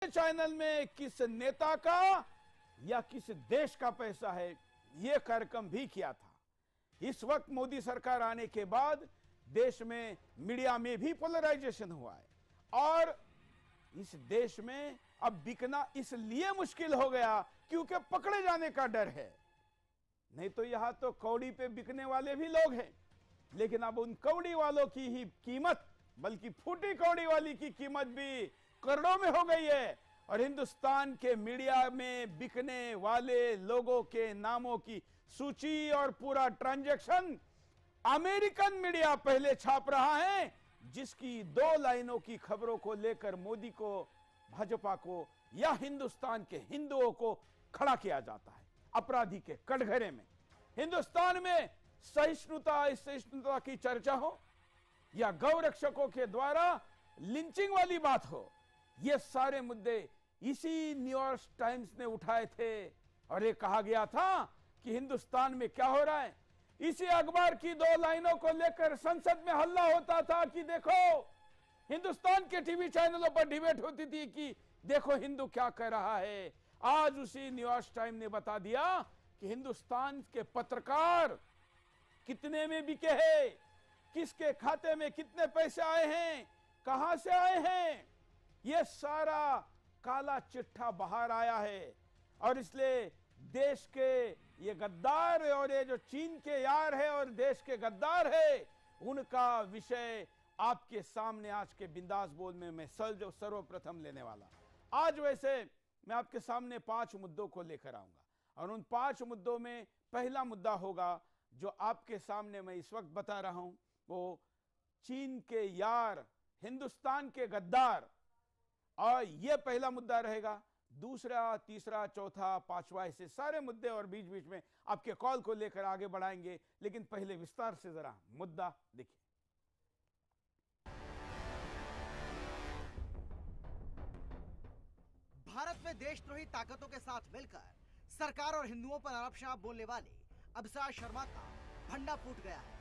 Channel में किस नेता का या किस देश का पैसा है, यह कार्यक्रम भी किया था। इस वक्त मोदी सरकार आने के बाद देश में मीडिया में भी पोलराइजेशन हुआ है और इस देश में अब बिकना इसलिए मुश्किल हो गया क्योंकि पकड़े जाने का डर है। नहीं तो यहां तो कौड़ी पे बिकने वाले भी लोग हैं, लेकिन अब उन कौड़ी वालों की ही कीमत, बल्कि फूटी कौड़ी वाली की कीमत भी करोड़ों में हो गई है। और हिंदुस्तान के मीडिया में बिकने वाले लोगों के नामों की सूची और पूरा ट्रांजैक्शन अमेरिकन मीडिया पहले छाप रहा है, जिसकी 2 लाइनों की खबरों को लेकर मोदी को, भाजपा को या हिंदुस्तान के हिंदुओं को खड़ा किया जाता है अपराधी के कटघरे में। हिंदुस्तान में सहिष्णुता, असहिष्णुता की चर्चा हो या गौ रक्षकों के द्वारा लिंचिंग वाली बात हो, ये सारे मुद्दे इसी न्यूयॉर्क टाइम्स ने उठाए थे और ये कहा गया था कि हिंदुस्तान में क्या हो रहा है। इसी अखबार की 2 लाइनों को लेकर संसद में हल्ला होता था कि देखो, हिंदुस्तान के टीवी चैनलों पर डिबेट होती थी कि देखो हिंदू क्या कह रहा है। आज उसी न्यूयॉर्क टाइम्स ने बता दिया कि हिंदुस्तान के पत्रकार कितने में बिके हैं, किसके खाते में कितने पैसे आए हैं, कहां से आए हैं, यह सारा काला चिट्ठा बाहर आया है। और इसलिए देश के ये गद्दार और ये जो चीन के यार है और देश के गद्दार है, उनका विषय आपके सामने आज के बिंदास बोल में मैं सर्वप्रथम लेने वाला। आज वैसे मैं आपके सामने 5 मुद्दों को लेकर आऊंगा और उन 5 मुद्दों में पहला मुद्दा होगा जो आपके सामने मैं इस वक्त बता रहा हूं, वो चीन के यार, हिंदुस्तान के गद्दार, और यह पहला मुद्दा रहेगा। दूसरा, तीसरा, चौथा, 5वां, ऐसे सारे मुद्दे और बीच बीच में आपके कॉल को लेकर आगे बढ़ाएंगे, लेकिन पहले विस्तार से जरा मुद्दा देखिए। भारत में देशद्रोही ताकतों के साथ मिलकर सरकार और हिंदुओं पर आरोप शराब बोलने वाले अभिसार शर्मा का भंडा फूट गया है,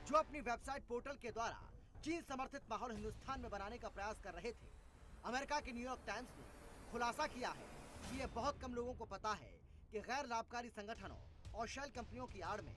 जो अपनी वेबसाइट पोर्टल के द्वारा चीन समर्थित माहौल हिंदुस्तान में बनाने का प्रयास कर रहे थे। अमेरिका के न्यूयॉर्क टाइम्स ने खुलासा किया है कि यह बहुत कम लोगों को पता है कि गैर लाभकारी संगठनों और शेल कंपनियों की आड़ में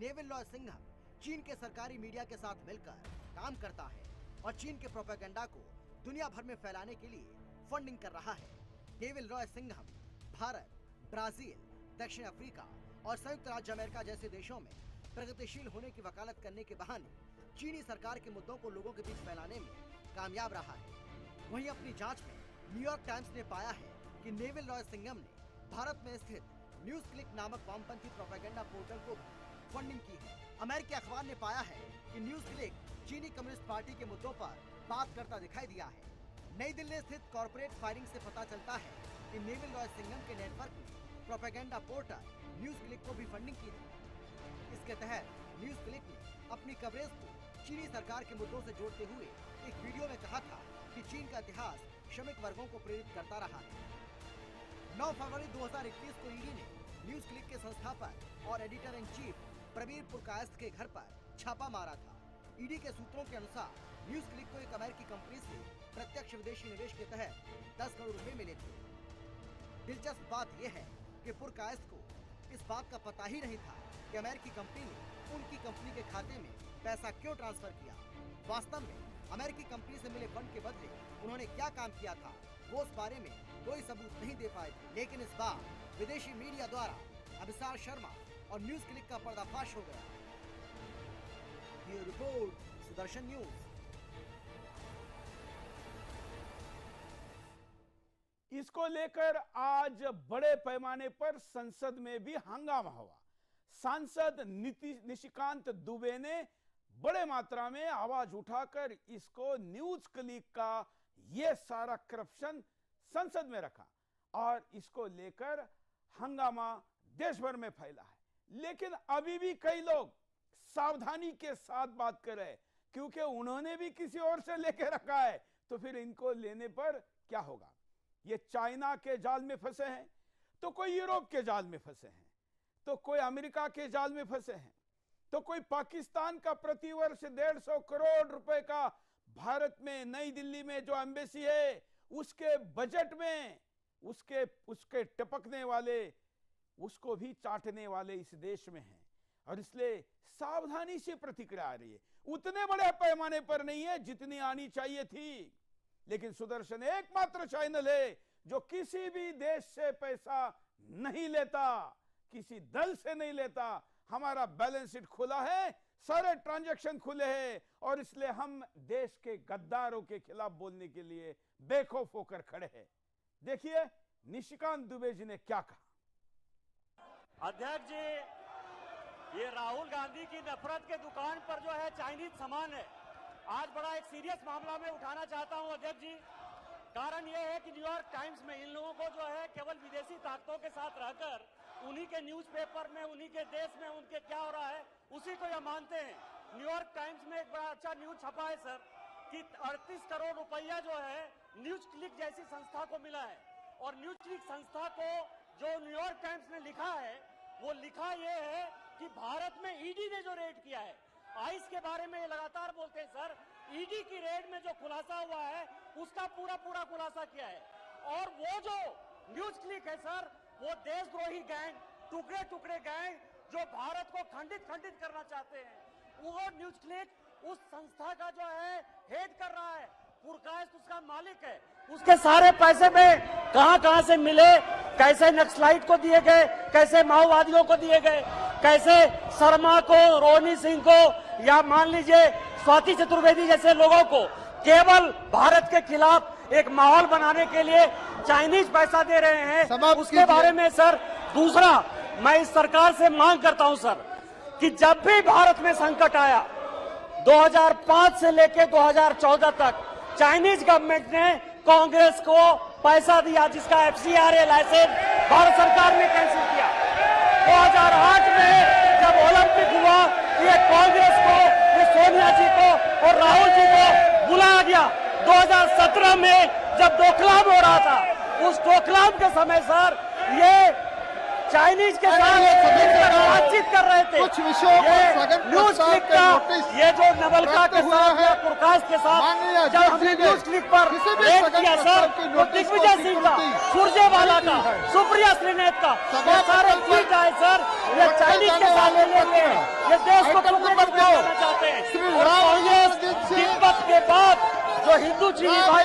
नेविल लॉय सिंघम चीन के सरकारी मीडिया के साथ मिलकर काम करता है और चीन के प्रोपेगेंडा को दुनिया भर में फैलाने के लिए फंडिंग कर रहा है। नेविल लॉय सिंघम भारत, ब्राजील, दक्षिण अफ्रीका और संयुक्त राज्य अमेरिका जैसे देशों में प्रगतिशील होने की वकालत करने के बहाने चीनी सरकार के मुद्दों को लोगों के बीच फैलाने में कामयाब रहा है। वहीं अपनी जांच में न्यूयॉर्क टाइम्स ने पाया है कि नेविल लॉय सिंघम ने भारत में स्थित न्यूज क्लिक नामक वामपंथी प्रोपेगेंडा पोर्टल को फंडिंग की है। अमेरिकी अखबार ने पाया है कि न्यूज क्लिक चीनी कम्युनिस्ट पार्टी के मुद्दों पर बात करता दिखाई दिया है। नई दिल्ली स्थित कॉर्पोरेट फाइलिंग से पता चलता है कि नेविल लॉय सिंघम के नेटवर्क में प्रोपेगेंडा पोर्टल न्यूज क्लिक को भी फंडिंग की थी। इसके तहत न्यूज क्लिक ने अपनी कवरेज को चीनी सरकार के मुद्दों से जोड़ते हुए एक वीडियो में कहा था कि चीन का इतिहास श्रमिक वर्गों को प्रेरित करता रहा है। 9 फरवरी 2021 को ईडी ने न्यूज क्लिक के संस्थापक और editor in chief Prabir Purkayastha के घर पर छापा मारा था। ईडी के सूत्रों के अनुसार न्यूज क्लिक को एक अमेरिकी कंपनी से प्रत्यक्ष विदेशी निवेश के तहत 10 करोड़ रुपए मिले थे। दिलचस्प बात यह है कि पुरकायस्थ को इस बात का पता ही नहीं था कि अमेरिकी कंपनी ने उनकी कंपनी के खाते में पैसा क्यों ट्रांसफर किया। वास्तव में अमेरिकी कंपनी से मिले फंड के बदले उन्होंने क्या काम किया था, वो उस बारे में कोई सबूत नहीं दे पाए थे। लेकिन इस बार विदेशी मीडिया द्वारा अभिसार शर्मा और न्यूज क्लिक का पर्दाफाश हो गया। ये रिपोर्ट सुदर्शन न्यूज। इसको लेकर आज बड़े पैमाने पर संसद में भी हंगामा हुआ। सांसद निशिकांत दुबे ने बड़े मात्रा में आवाज उठाकर इसको न्यूज क्लिक का यह सारा करप्शन संसद में रखा और इसको लेकर हंगामा देश भर में फैला है। लेकिन अभी भी कई लोग सावधानी के साथ बात कर रहे हैं, क्योंकि उन्होंने भी किसी और से लेकर रखा है, तो फिर इनको लेने पर क्या होगा। ये चाइना के जाल में फंसे हैं, तो कोई यूरोप के जाल में फंसे हैं, तो कोई अमेरिका के जाल में फंसे हैं, तो कोई पाकिस्तान का प्रतिवर्ष 150 करोड़ रुपए का भारत में नई दिल्ली में जो एम्बेसी है उसके बजट में उसके टपकने वाले, उसको भी चाटने वाले इस देश में हैं। और इसलिए सावधानी से प्रतिक्रिया आ रही है, उतने बड़े पैमाने पर नहीं है जितनी आनी चाहिए थी। लेकिन सुदर्शन एकमात्र चैनल है जो किसी भी देश से पैसा नहीं लेता, किसी दल से नहीं लेता। हमारा बैलेंस शीट खुला है, सारे ट्रांजैक्शन खुले हैं, और इसलिए हम देश के गद्दारों के खिलाफ बोलने के लिए बेखौफ होकर खड़े हैं। देखिए निशिकांत दुबे जी ने क्या कहा। अध्यक्ष जी, ये राहुल गांधी की नफरत के दुकान पर जो है चाइनीज सामान है, आज बड़ा एक सीरियस मामला में उठाना चाहता हूं अध्यक्ष जी। कारण यह है कि न्यूयॉर्क टाइम्स में इन लोगों को जो है केवल विदेशी ताकतों के साथ रहकर उन्हीं के न्यूज़पेपर में, उन्हीं के देश में उनके क्या हो रहा है उसी को यह मानते हैं। न्यूयॉर्क टाइम्स में एक बड़ा अच्छा न्यूज छपा है सर कि 38 करोड़ रुपया जो है न्यूज क्लिक जैसी संस्था को मिला है। और न्यूज क्लिक संस्था को जो न्यूयॉर्क टाइम्स ने लिखा है, वो लिखा यह है कि भारत में ईडी ने जो रेड किया है, आइस के बारे में ये लगातार बोलते हैं सर, ईडी की रेड में जो खुलासा हुआ है उसका पूरा खुलासा किया है। और वो जो न्यूज क्लिक है सर, वो देशद्रोही गैंग, टुकड़े गैंग जो भारत को खंडित करना चाहते हैं, वो न्यूज क्लिक उस संस्था का जो है हेड कर रहा है, पुरकायस्त उसका मालिक है। उसके सारे पैसे में कहां से मिले, कैसे नक्सलाइट को दिए गए, कैसे माओवादियों को दिए गए, कैसे शर्मा को, रोहिणी सिंह को, या मान लीजिए स्वाति चतुर्वेदी जैसे लोगों को केवल भारत के खिलाफ एक माहौल बनाने के लिए चाइनीज पैसा दे रहे हैं, उसके बारे में सर। दूसरा, मैं इस सरकार से मांग करता हूं सर कि जब भी भारत में संकट आया 2005 से लेकर 2014 तक चाइनीज गवर्नमेंट ने कांग्रेस को पैसा दिया, जिसका FCRA लाइसेंस भारत सरकार ने कैंसिल किया। 2008 में जब ओलंपिक हुआ, ये कांग्रेस को, ये सोनिया जी को और राहुल जी को बुलाया गया। 2017 में जब डोकलाम हो रहा था, उस डोकलाम के समय सर ये चाइनीज के साथ बातचीत कर रहे थे। कुछ विषयों पर न्यूज क्लिक का ये जो नवलका के साथ या पुरकाश के साथ जब हमने न्यूज क्लिक पर रेड किया सर, तो दिग्विजय सिंह का, सुरजेवाला का, सुप्रिया श्रीनेत का, ये सारे ट्वीट आए सर, ये चाइनीज के साथ ले लेते हैं, ये देश को टुकड़े करना चाहते हैं। और कांग्रेस तिब्बत के बाद जो हिंदू चीनी भाई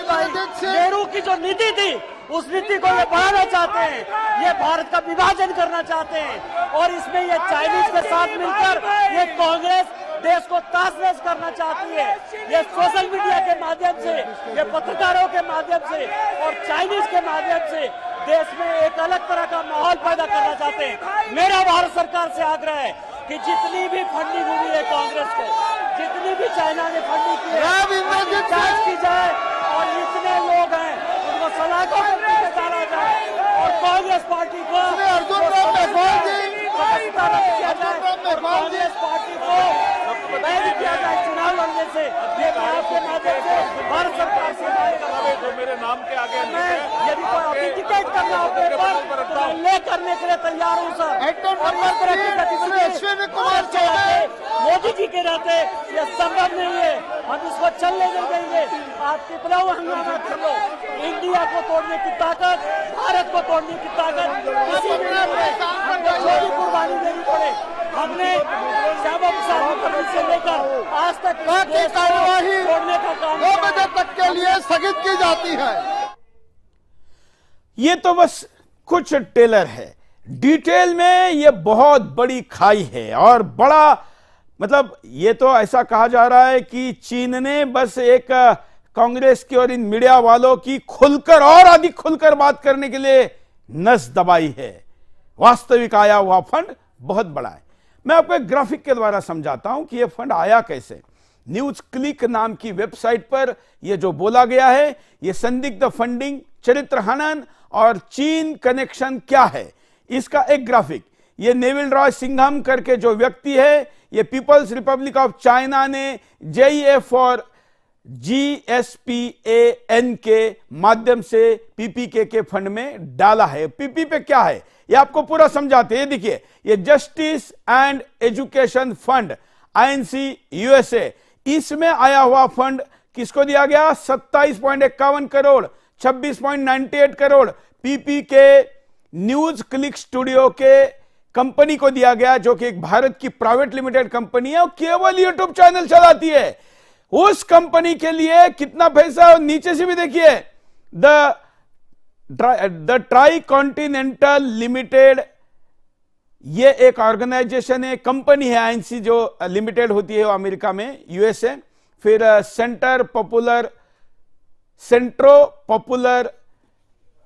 नेहरू की जो नीति थी, उस नीति को ये बढ़ाना चाहते हैं, ये भारत का विभाजन करना चाहते हैं। और इसमें ये चाइनीज के साथ मिलकर ये कांग्रेस देश को तहस-नहस करना चाहती है। ये सोशल मीडिया के माध्यम से, ये पत्रकारों के माध्यम से और चाइनीज के माध्यम से देश में एक अलग तरह का माहौल पैदा करना चाहते हैं। मेरा भारत सरकार से आग्रह है कि जितनी भी फंडिंग हुई है कांग्रेस को, जितनी भी चाइना ने फंडिंग की है, जांच की जाए और जितने लोग हैं उनको सलाखों पर पीछे डाला जाए और कांग्रेस पार्टी को कांग्रेस पार्टी को बैन किया जाए चुनाव लड़ने से। ये आपके माध्यम से भारत सरकार से मांग कर रहा हूं। मेरे नाम के आगे यदि कोई ऑथेंटिकेट करना हो पेपर तो मैं ले करने के लिए तैयार हूँ सर। और इस तरह की गतिविधि मोदी जी के रहते ये संभव नहीं है, हम इसको चलने नहीं देंगे। आप कितना हंगामा कर लो, इंडिया को तोड़ने की ताकत, भारत को तोड़ने की ताकत किसी में नहीं है। हमको छोटी कुर्बानी देनी पड़े। हमने श्यामा प्रसाद मुखर्जी से लेकर आज तक कार्यवाही तोड़ने का काम 2 बजे तक के लिए स्थगित की जाती है। ये तो बस कुछ टेलर है, डिटेल में ये बहुत बड़ी खाई है। और बड़ा मतलब ये तो ऐसा कहा जा रहा है कि चीन ने बस एक कांग्रेस की और इन मीडिया वालों की खुलकर और अधिक खुलकर बात करने के लिए नस दबाई है। वास्तविक आया हुआ फंड बहुत बड़ा है। मैं आपको एक ग्राफिक के द्वारा समझाता हूं कि यह फंड आया कैसे। न्यूज क्लिक नाम की वेबसाइट पर यह जो बोला गया है, यह संदिग्ध फंडिंग, चरित्र हनन और चीन कनेक्शन क्या है, इसका एक ग्राफिक। ये नेविल रॉय सिंघम करके जो व्यक्ति है, ये पीपल्स रिपब्लिक ऑफ चाइना ने JEF और GSPAN के माध्यम से PPK के फंड में डाला है। PP पे क्या है ये आपको पूरा समझाते हैं। देखिए, ये justice and education fund INC USA, इसमें आया हुआ फंड किसको दिया गया? 27.51 करोड़ 26.98 करोड़ पीपी के न्यूज क्लिक स्टूडियो के कंपनी को दिया गया, जो कि एक भारत की प्राइवेट लिमिटेड कंपनी है और केवल यूट्यूब चैनल चलाती है। उस कंपनी के लिए कितना पैसा, नीचे से भी देखिए, द ट्राई कॉन्टिनेंटल लिमिटेड, ये एक ऑर्गेनाइजेशन है, कंपनी है, आईएनसी जो लिमिटेड होती है वो अमेरिका में, यूएसए। फिर सेंट्रो पॉपुलर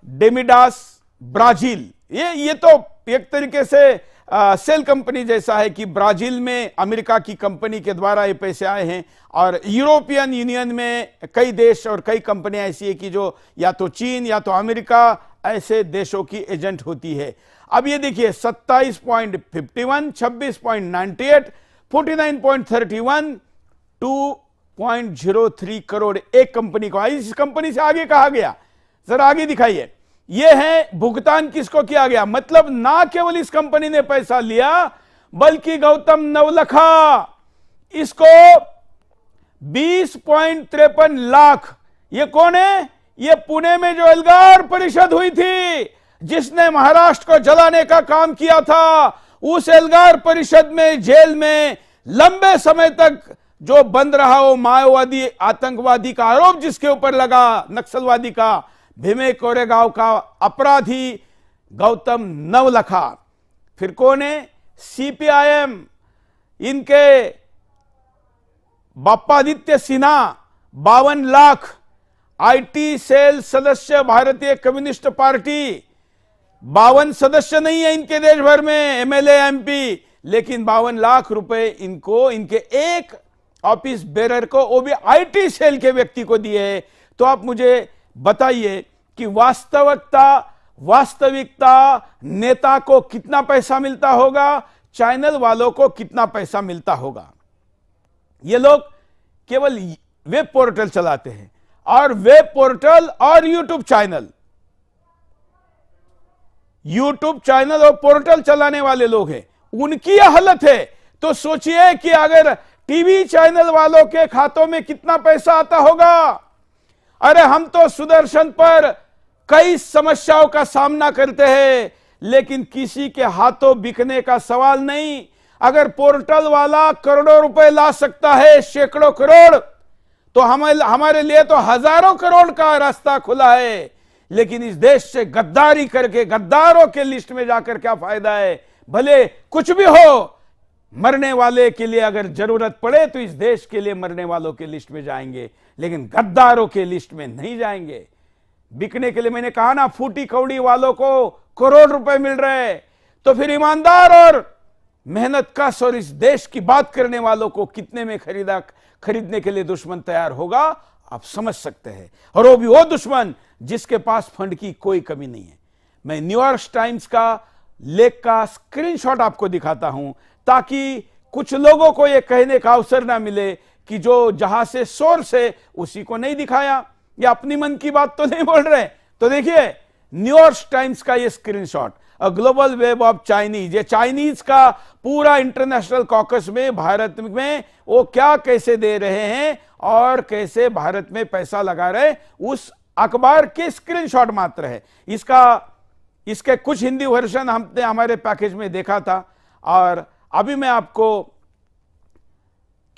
डेमिडास ब्राजील, ये तो एक तरीके से सेल कंपनी जैसा है कि ब्राजील में अमेरिका की कंपनी के द्वारा ये पैसे आए हैं। और यूरोपियन यूनियन में कई देश और कई कंपनियां ऐसी है कि जो या तो चीन या तो अमेरिका ऐसे देशों की एजेंट होती है। अब ये देखिए 27.51, 26.98, 49.31, 2.03 करोड़ एक कंपनी को। इस कंपनी से आगे कहा गया, जरा आगे दिखाइए, यह है भुगतान किसको किया गया। मतलब ना केवल इस कंपनी ने पैसा लिया, बल्कि गौतम नवलखा इसको 20.53 लाख, ये कौन है, ये पुणे में जो एल्गार परिषद हुई थी जिसने महाराष्ट्र को जलाने का काम किया था, उस एल्गार परिषद में जेल में लंबे समय तक जो बंद रहा, वो माओवादी आतंकवादी का आरोप जिसके ऊपर लगा, नक्सलवादी का, भीमे कोरेगांव का अपराधी गौतम नवलखा। फिर कौन है, सीपीआईएम, इनके बाप्पादित्य सिन्हा 52 लाख, आईटी सेल सदस्य भारतीय कम्युनिस्ट पार्टी, 52 सदस्य नहीं है इनके देश भर में, एमएलए एमपी, लेकिन 52 लाख रुपए इनको, इनके एक ऑफिस बेरर को, वो भी आईटी सेल के व्यक्ति को दिए। तो आप मुझे बताइए कि वास्तविकता नेता को कितना पैसा मिलता होगा, चैनल वालों को कितना पैसा मिलता होगा। ये लोग केवल वेब पोर्टल चलाते हैं, और वेब पोर्टल और यूट्यूब चैनल और पोर्टल चलाने वाले लोग हैं, उनकी यह हालत है। तो सोचिए कि अगर टीवी चैनल वालों के खातों में कितना पैसा आता होगा। अरे हम तो सुदर्शन पर कई समस्याओं का सामना करते हैं, लेकिन किसी के हाथों बिकने का सवाल नहीं। अगर पोर्टल वाला करोड़ों रुपए ला सकता है, सैकड़ों करोड़, तो हमारे लिए तो हजारों करोड़ का रास्ता खुला है। लेकिन इस देश से गद्दारी करके गद्दारों के लिस्ट में जाकर क्या फायदा है। भले कुछ भी हो, मरने वाले के लिए अगर जरूरत पड़े तो इस देश के लिए मरने वालों के लिस्ट में जाएंगे, लेकिन गद्दारों के लिस्ट में नहीं जाएंगे। बिकने के लिए, मैंने कहा ना, फूटी कौड़ी वालों को करोड़ रुपए मिल रहे, तो फिर ईमानदार और मेहनत कश और इस देश की बात करने वालों को कितने में खरीदने के लिए दुश्मन तैयार होगा, आप समझ सकते हैं। और वो भी वो दुश्मन जिसके पास फंड की कोई कमी नहीं है। मैं न्यूयॉर्क टाइम्स का लेख का स्क्रीनशॉट आपको दिखाता हूं, ताकि कुछ लोगों को यह कहने का अवसर ना मिले कि जो जहां से सोर्स है उसी को नहीं दिखाया, या अपनी मन की बात तो नहीं बोल रहे। तो देखिए न्यूयॉर्क टाइम्स का यह screenshot, a global web of Chinese, ये चाइनीज का पूरा इंटरनेशनल कॉकस में भारत में वो क्या कैसे दे रहे हैं और कैसे भारत में पैसा लगा रहे, उस अखबार के स्क्रीनशॉट मात्र है। इसके कुछ हिंदी वर्जन हमने हमारे पैकेज में देखा था, और अभी मैं आपको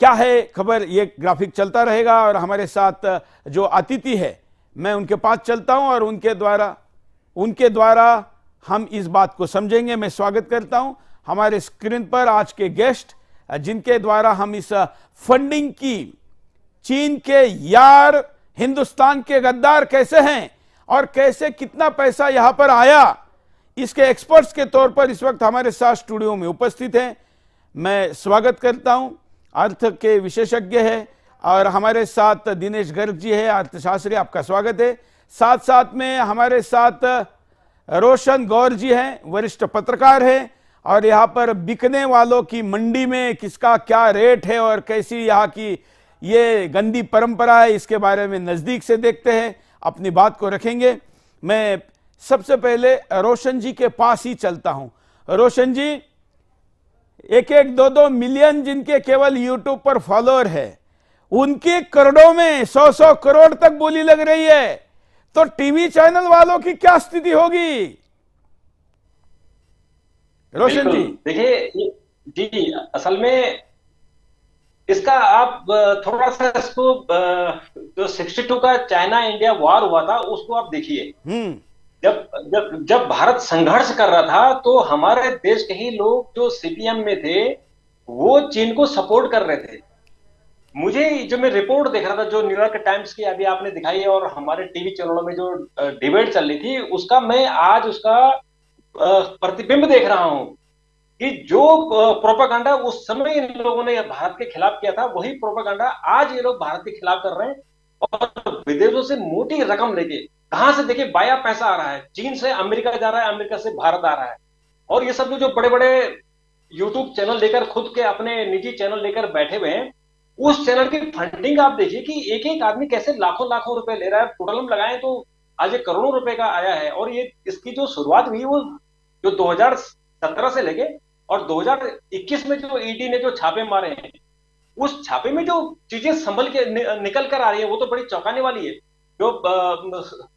क्या है खबर, ये ग्राफिक चलता रहेगा और हमारे साथ जो अतिथि है मैं उनके पास चलता हूं और उनके द्वारा हम इस बात को समझेंगे। मैं स्वागत करता हूं हमारे स्क्रीन पर आज के गेस्ट, जिनके द्वारा हम इस फंडिंग की, चीन के यार हिंदुस्तान के गद्दार कैसे हैं और कैसे कितना पैसा यहां पर आया, इसके एक्सपर्ट्स के तौर पर इस वक्त हमारे साथ स्टूडियो में उपस्थित हैं। मैं स्वागत करता हूं, अर्थ के विशेषज्ञ है और हमारे साथ दिनेश गर्ग जी है, अर्थशास्त्री, आपका स्वागत है। साथ साथ में हमारे साथ रोशन गौर जी हैं, वरिष्ठ पत्रकार हैं, और यहाँ पर बिकने वालों की मंडी में किसका क्या रेट है और कैसी यहाँ की ये गंदी परंपरा है, इसके बारे में नजदीक से देखते हैं, अपनी बात को रखेंगे। मैं सबसे पहले रोशन जी के पास ही चलता हूं। रोशन जी, 1-2 मिलियन जिनके केवल यूट्यूब पर फॉलोअर है, उनके करोड़ों में 100 करोड़ तक बोली लग रही है। तो टीवी चैनल वालों की क्या स्थिति होगी? रोशन जी देखिए जी, असल में इसका आप थोड़ा सा इसको जो 62 का चाइना इंडिया वॉर हुआ था उसको आप देखिए। जब जब जब भारत संघर्ष कर रहा था तो हमारे देश के ही लोग जो सीपीएम में थे वो चीन को सपोर्ट कर रहे थे। मुझे जो मैं रिपोर्ट देख रहा था जो न्यूयॉर्क टाइम्स की अभी आपने दिखाई है और हमारे टीवी चैनलों में जो डिबेट चल रही थी उसका मैं आज उसका प्रतिबिंब देख रहा हूं कि जो प्रोपागंडा उस समय इन लोगों ने भारत के खिलाफ किया था वही प्रोपागंडा आज ये लोग भारत के खिलाफ कर रहे हैं और विदेशों से मोटी रकम लेके कहां से देखिए बाया पैसा आ रहा है, चीन से अमेरिका जा रहा है, अमेरिका से भारत आ रहा है। और ये सब जो बड़े बड़े यूट्यूब चैनल लेकर खुद के अपने निजी चैनल लेकर बैठे हुए हैं उस चैनल की फंडिंग आप देखिए कि एक एक आदमी कैसे लाखों लाखों रुपए ले रहा है। टोटल हम लगाए तो आज ये करोड़ों रुपए का आया है। और ये इसकी जो शुरुआत हुई वो जो 2017 से लेके और 2021 में जो ईडी ने जो छापे मारे हैं उस छापे में जो चीजें संभल के निकल कर आ रही है वो तो बड़ी चौंकाने वाली है। जो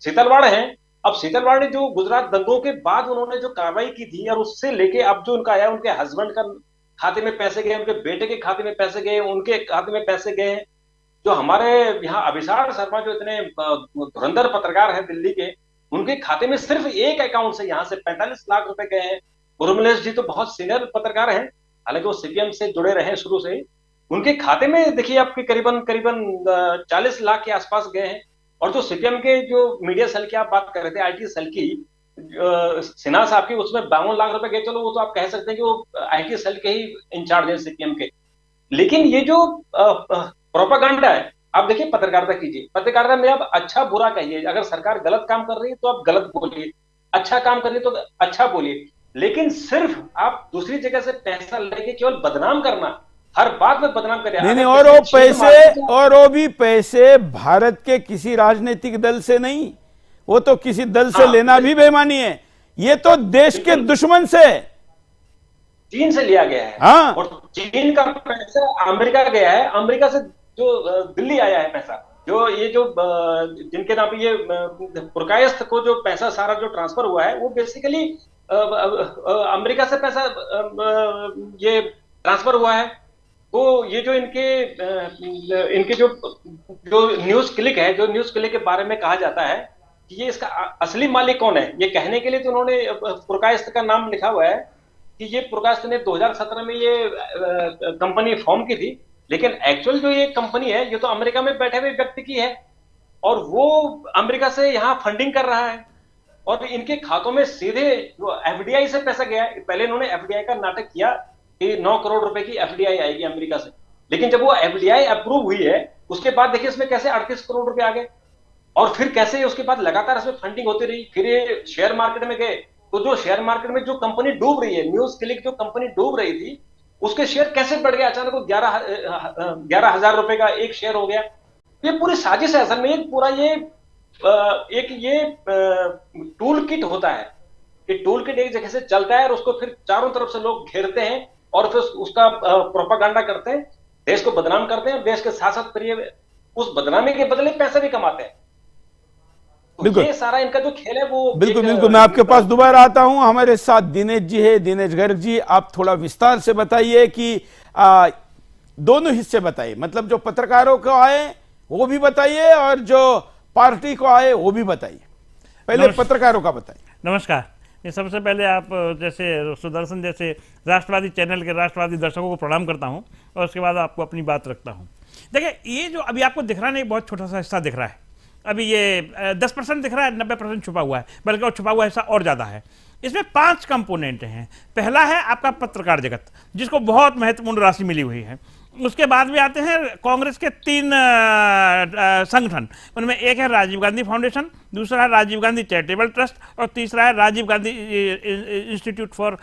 सीतलवाड़ है, अब सीतलवाड़ ने जो गुजरात दंगों के बाद उन्होंने जो कार्रवाई की थी और उससे लेके अब जो उनका आया, उनके हस्बैंड का खाते में पैसे गए, उनके बेटे के खाते में पैसे गए, उनके खाते में पैसे गए। जो हमारे यहाँ अभिषाक शर्मा जो इतने धुरंधर पत्रकार हैं दिल्ली के, उनके खाते में सिर्फ एक अकाउंट से यहाँ से 45 लाख रुपए गए हैं। उर्मिलेश जी तो बहुत सीनियर पत्रकार हैं, हालांकि वो सीपीएम से जुड़े रहे शुरू से ही। उनके खाते में देखिए आपके करीबन 40 लाख के आसपास गए हैं। और जो सीपीएम के जो मीडिया सेल की आप बात कर रहे थे, आईटी सेल की, सिन्हा साहब की, उसमें 52 लाख रुपए गए। चलो वो तो आप कह सकते हैं कि वो आईटी सेल के ही इंचार्ज हैं सीपीएम के। लेकिन ये जो प्रोपागंडा है, आप देखिए पत्रकारिता कीजिए, पत्रकारिता में आप अच्छा बुरा कहिए। अगर सरकार गलत काम कर रही है तो आप गलत बोलिए, अच्छा काम कर रही है तो अच्छा बोलिए। लेकिन सिर्फ आप दूसरी जगह से पैसा लेके केवल बदनाम करना, हर बात में बदनाम करें। नहीं, और वो पैसे, और वो भी पैसे भारत के किसी राजनीतिक दल से नहीं, वो तो किसी दल से लेना भी बेईमानी है। ये तो देश के दुश्मन से, चीन से लिया गया है। हाँ। और चीन का पैसा अमेरिका गया है, अमेरिका से जो दिल्ली आया है पैसा, जो ये जो जिनके नाम पे ये पुरकायस्थ को जो पैसा सारा जो ट्रांसफर हुआ है वो बेसिकली अमेरिका से पैसा ये ट्रांसफर हुआ है। तो ये जो इनके जो न्यूज क्लिक है, जो न्यूज क्लिक के बारे में कहा जाता है कि ये इसका असली मालिक कौन है, ये कहने के लिए तो उन्होंने पुरकायस्थ का नाम लिखा हुआ है कि ये पुरकायस्थ ने 2017 में ये कंपनी फॉर्म की थी। लेकिन एक्चुअल जो ये कंपनी है ये तो अमेरिका में बैठे हुए व्यक्ति की है और वो अमेरिका से यहाँ फंडिंग कर रहा है। और इनके खातों में सीधे एफडीआई से पैसा गया है। पहले इन्होंने एफडीआई का नाटक किया कि 9 करोड़ रुपए की एफडीआई आएगी अमेरिका से, लेकिन जब वो एफडीआई अप्रूव हुई है उसके बाद देखिए इसमें कैसे 38 करोड़ रुपए आ गए। और फिर कैसे उसके बाद लगातार इसमें फंडिंग होती रही। फिर ये शेयर मार्केट में गए तो जो शेयर मार्केट में जो कंपनी डूब रही है, न्यूज क्लिक जो कंपनी डूब रही थी, उसके शेयर कैसे बढ़ गया अचानक, वो 11,000 रुपए का एक शेयर हो गया। ये पूरी साजिश है असल में। एक पूरा ये टूल किट होता है कि टूल किट एक जगह से चलता है और उसको फिर चारों तरफ से लोग घेरते हैं और फिर उसका प्रोपागंडा करते हैं, देश को बदनाम करते हैं, देश के साथ साथ फिर उस बदनामी के बदले पैसे भी कमाते हैं। तो ये सारा इनका जो खेल है वो बिल्कुल बिल्कुल। मैं आपके पास दोबारा आता हूं। हमारे साथ दिनेश जी है, दिनेश गर्ग जी, आप थोड़ा विस्तार से बताइए कि दोनों हिस्से बताइए, मतलब जो पत्रकारों को आए वो भी बताइए और जो पार्टी को आए वो भी बताइए। पहले पत्रकारों का बताइए। नमस्कार। ये सबसे पहले आप जैसे सुदर्शन जैसे राष्ट्रवादी चैनल के राष्ट्रवादी दर्शकों को प्रणाम करता हूं और उसके बाद आपको अपनी बात रखता हूं। देखिए, ये जो अभी आपको दिख रहा है, बहुत छोटा सा हिस्सा दिख रहा है। अभी ये 10% दिख रहा है, 90% छुपा हुआ है, बल्कि और छुपा हुआ हिस्सा और ज़्यादा है। इसमें 5 कंपोनेंट हैं। पहला है आपका पत्रकार जगत, जिसको बहुत महत्वपूर्ण राशि मिली हुई है। उसके बाद भी आते हैं कांग्रेस के 3 संगठन। उनमें एक है राजीव गांधी फाउंडेशन, दूसरा है राजीव गांधी चैरिटेबल ट्रस्ट और तीसरा है Rajiv Gandhi institute for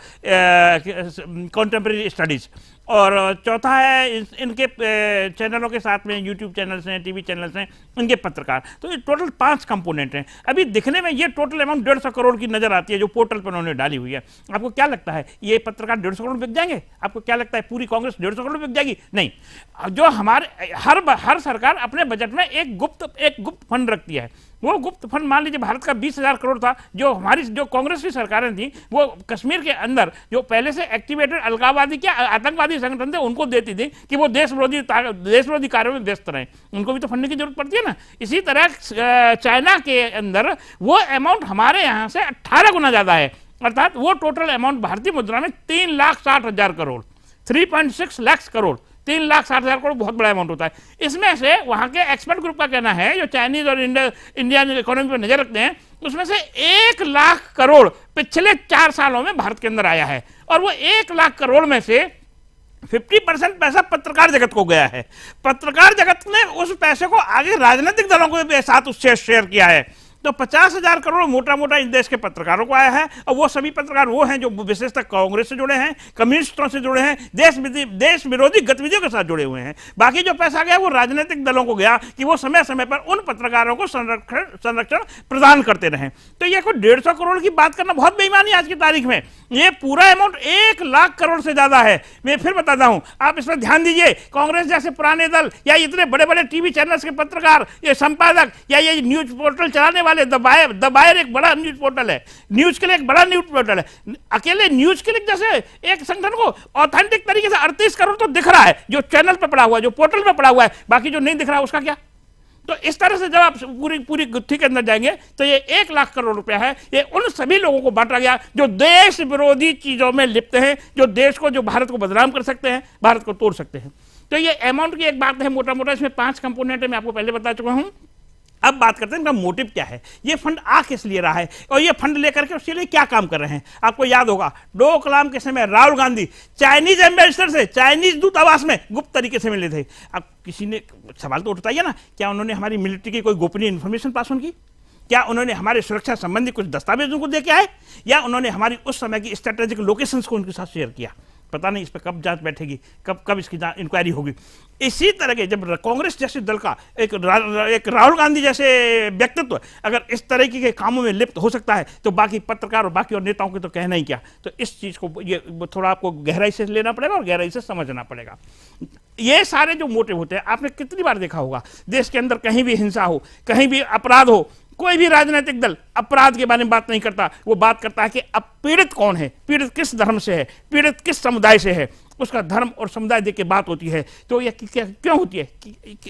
contemporary studies. और चौथा है इनके चैनलों के साथ में यूट्यूब चैनल्स हैं, टीवी चैनल्स हैं, इनके पत्रकार। तो ये टोटल 5 कंपोनेंट हैं। अभी दिखने में ये टोटल अमाउंट 150 करोड़ की नजर आती है जो पोर्टल पर उन्होंने डाली हुई है। आपको क्या लगता है ये पत्रकार 150 करोड़ बिक जाएंगे? आपको क्या लगता है पूरी कांग्रेस 150 करोड़ बिक जाएगी? नहीं। जो हमारे हर सरकार अपने बजट में एक गुप्त फंड रखती है वो गुप्त फंड मान लीजिए भारत का 20,000 करोड़ था, जो कांग्रेस की सरकारें थी वो कश्मीर के अंदर जो पहले से एक्टिवेटेड अलगाववादी क्या आतंकवादी संगठन थे उनको देती थी कि वो देश विरोधी कार्यों में व्यस्त रहें, उनको भी तो फंड की जरूरत पड़ती है ना। इसी तरह चाइना के अंदर वो अमाउंट हमारे यहाँ से 18 गुना ज्यादा है, अर्थात वो टोटल अमाउंट भारतीय मुद्रा में 3,60,000 करोड़, 3.6 लाख करोड़, 3,60,000 करोड़ बहुत बड़ा अमाउंट होता है। इसमें से वहां के एक्सपर्ट ग्रुप का कहना है, जो चाइनीज और इंडियन इकोनॉमी पर नजर रखते हैं, उसमें से 1 लाख करोड़ पिछले 4 सालों में भारत के अंदर आया है, और वो 1 लाख करोड़ में से 50% पैसा पत्रकार जगत को गया है। पत्रकार जगत ने उस पैसे को आगे राजनीतिक दलों के साथ उससे शेयर किया है। तो 50,000 करोड़ मोटा मोटा इस देश के पत्रकारों को आया है, और वो सभी पत्रकार वो हैं जो विशेषतः कांग्रेस से जुड़े हैं, कम्युनिस्टों से जुड़े हैं, देश विरोधी गतिविधियों के साथ जुड़े हुए हैं। बाकी जो पैसा गया वो राजनीतिक दलों को गया कि वो समय समय पर उन पत्रकारों को संरक्षण प्रदान करते रहे। तो ये कोई 150 करोड़ की बात करना बहुत बेईमानी आज की तारीख में। ये पूरा अमाउंट 1 लाख करोड़ से ज्यादा है। मैं फिर बताता हूं, आप इसमें ध्यान दीजिए, कांग्रेस जैसे पुराने दल या इतने बड़े बड़े टीवी चैनल्स के पत्रकार, ये संपादक या ये न्यूज पोर्टल चलाने वाले, दबायर एक बड़ा न्यूज पोर्टल है, न्यूज के लिए एक बड़ा न्यूज पोर्टल है। अकेले न्यूज के लिए जैसे एक संगठन को ऑथेंटिक तरीके से 38 करोड़ तो दिख रहा है जो चैनल पे पड़ा हुआ है, जो पोर्टल पे पड़ा हुआ है, बाकी जो नहीं दिख रहा है उसका क्या? तो इस तरह से जब आप पूरी गुत्थी के अंदर जाएंगे तो ये 1 लाख करोड़ रुपया है, ये उन सभी लोगों को बांटा गया जो देश विरोधी चीजों में लिप्त हैं, जो देश को, जो भारत को बदनाम कर सकते हैं, भारत को तोड़ सकते हैं। तो ये अमाउंट की एक बात है मोटा मोटा, इसमें 5 कंपोनेंट है, मैं आपको पहले बता चुका हूं। अब बात करते हैं इनका मोटिव क्या है, ये फंड आ किस लिए रहा है, और ये फंड लेकर के उसके लिए क्या काम कर रहे हैं। आपको याद होगा डोकलाम के समय राहुल गांधी चाइनीज एम्बेसडर से, चाइनीज दूतावास में गुप्त तरीके से मिले थे। अब किसी ने सवाल तो उठाया ना, क्या उन्होंने हमारी मिलिट्री की कोई गोपनीय इंफॉर्मेशन पास ऑन की? क्या उन्होंने हमारे सुरक्षा संबंधी कुछ दस्तावेज उनको दे के आए, या उन्होंने हमारी उस समय की स्ट्रेटेजिक लोकेशंस को उनके साथ शेयर किया? पता नहीं इस पर कब जांच बैठेगी, कब इसकी इंक्वायरी होगी। इसी तरह के जब कांग्रेस जैसे दल का एक राहुल गांधी जैसे व्यक्तित्व अगर इस तरह के कामों में लिप्त हो सकता है, तो बाकी पत्रकार और बाकी और नेताओं के तो कहना ही क्या। तो इस चीज को ये थोड़ा आपको गहराई से लेना पड़ेगा और गहराई से समझना पड़ेगा। ये सारे जो मोटिव होते हैं, आपने कितनी बार देखा होगा, देश के अंदर कहीं भी हिंसा हो, कहीं भी अपराध हो, कोई भी राजनीतिक दल अपराध के बारे में बात नहीं करता, वो बात करता है कि अब पीड़ित कौन है, पीड़ित किस धर्म से है, पीड़ित किस समुदाय से है, उसका धर्म और समुदाय देख के बात होती है। तो ये क्यों होती है,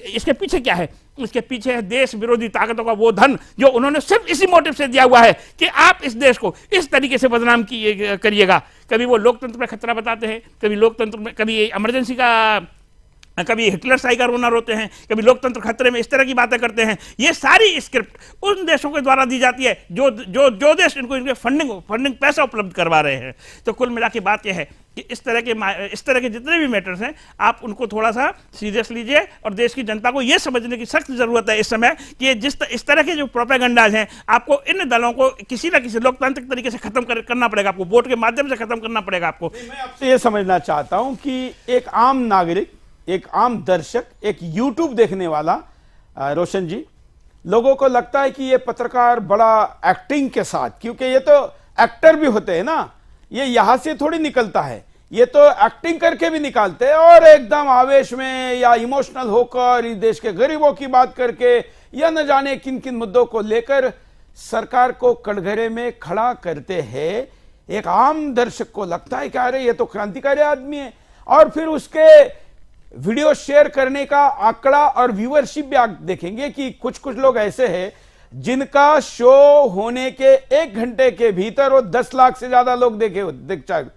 इसके पीछे क्या है? इसके पीछे है देश विरोधी ताकतों का वो धन जो उन्होंने सिर्फ इसी मोटिव से दिया हुआ है कि आप इस देश को इस तरीके से बदनाम करिएगा। कभी वो लोकतंत्र पर खतरा बताते हैं, कभी लोकतंत्र में, कभी इमरजेंसी का, कभी हिटलर शाही का रोना रोते हैं, कभी लोकतंत्र खतरे में, इस तरह की बातें करते हैं। ये सारी स्क्रिप्ट उन देशों के द्वारा दी जाती है जो देश इनके फंडिंग पैसा उपलब्ध करवा रहे हैं। तो कुल मिला के बात यह है कि इस तरह के जितने भी मैटर्स हैं, आप उनको थोड़ा सा सीरियस लीजिए, और देश की जनता को यह समझने की सख्त जरूरत है इस समय कि इस तरह के जो प्रोपेगेंडाज हैं, आपको इन दलों को किसी न किसी लोकतांत्रिक तरीके से खत्म करना पड़ेगा, आपको वोट के माध्यम से खत्म करना पड़ेगा। आपको मैं आपसे ये समझना चाहता हूं कि एक आम नागरिक, एक आम दर्शक, एक यूट्यूब देखने वाला रोशन जी, लोगों को लगता है कि ये पत्रकार बड़ा एक्टिंग के साथ, क्योंकि ये तो एक्टर भी होते हैं ना, ये यहां से थोड़ी निकलता है, ये तो एक्टिंग करके भी निकालते हैं, और एकदम आवेश में या इमोशनल होकर इस देश के गरीबों की बात करके या न जाने किन किन मुद्दों को लेकर सरकार को कटघरे में खड़ा करते हैं। एक आम दर्शक को लगता है कि अरे ये तो क्रांतिकारी आदमी है, और फिर उसके वीडियो शेयर करने का आंकड़ा और व्यूअरशिप भी आप देखेंगे कि कुछ लोग ऐसे हैं जिनका शो होने के 1 घंटे के भीतर वो 10 लाख से ज्यादा लोग देख।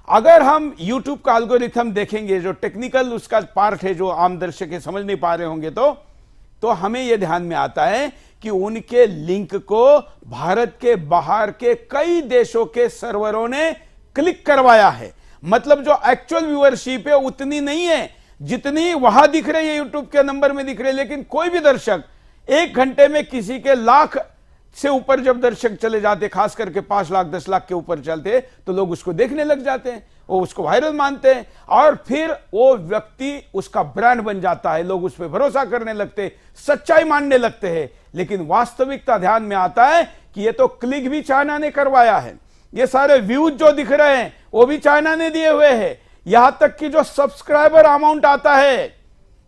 अगर हम YouTube का एल्गोरिथम देखेंगे, जो टेक्निकल उसका पार्ट है जो आम दर्शक समझ नहीं पा रहे होंगे, तो हमें यह ध्यान में आता है कि उनके लिंक को भारत के बाहर के कई देशों के सर्वरों ने क्लिक करवाया है। मतलब जो एक्चुअल व्यूअरशिप है उतनी नहीं है जितनी वहां दिख रही है, यूट्यूब के नंबर में दिख रही है। लेकिन कोई भी दर्शक 1 घंटे में किसी के लाख से ऊपर जब दर्शक चले जाते, खास करके 5 लाख 10 लाख के ऊपर चलते, तो लोग उसको देखने लग जाते हैं, वो उसको वायरल मानते हैं, और फिर वो व्यक्ति उसका ब्रांड बन जाता है, लोग उस पर भरोसा करने लगते, सच्चाई मानने लगते हैं। लेकिन वास्तविकता ध्यान में आता है कि ये तो क्लिक भी चाइना ने करवाया है, ये सारे व्यूज जो दिख रहे हैं वो भी चाइना ने दिए हुए हैं, यहां तक कि जो सब्सक्राइबर अमाउंट आता है,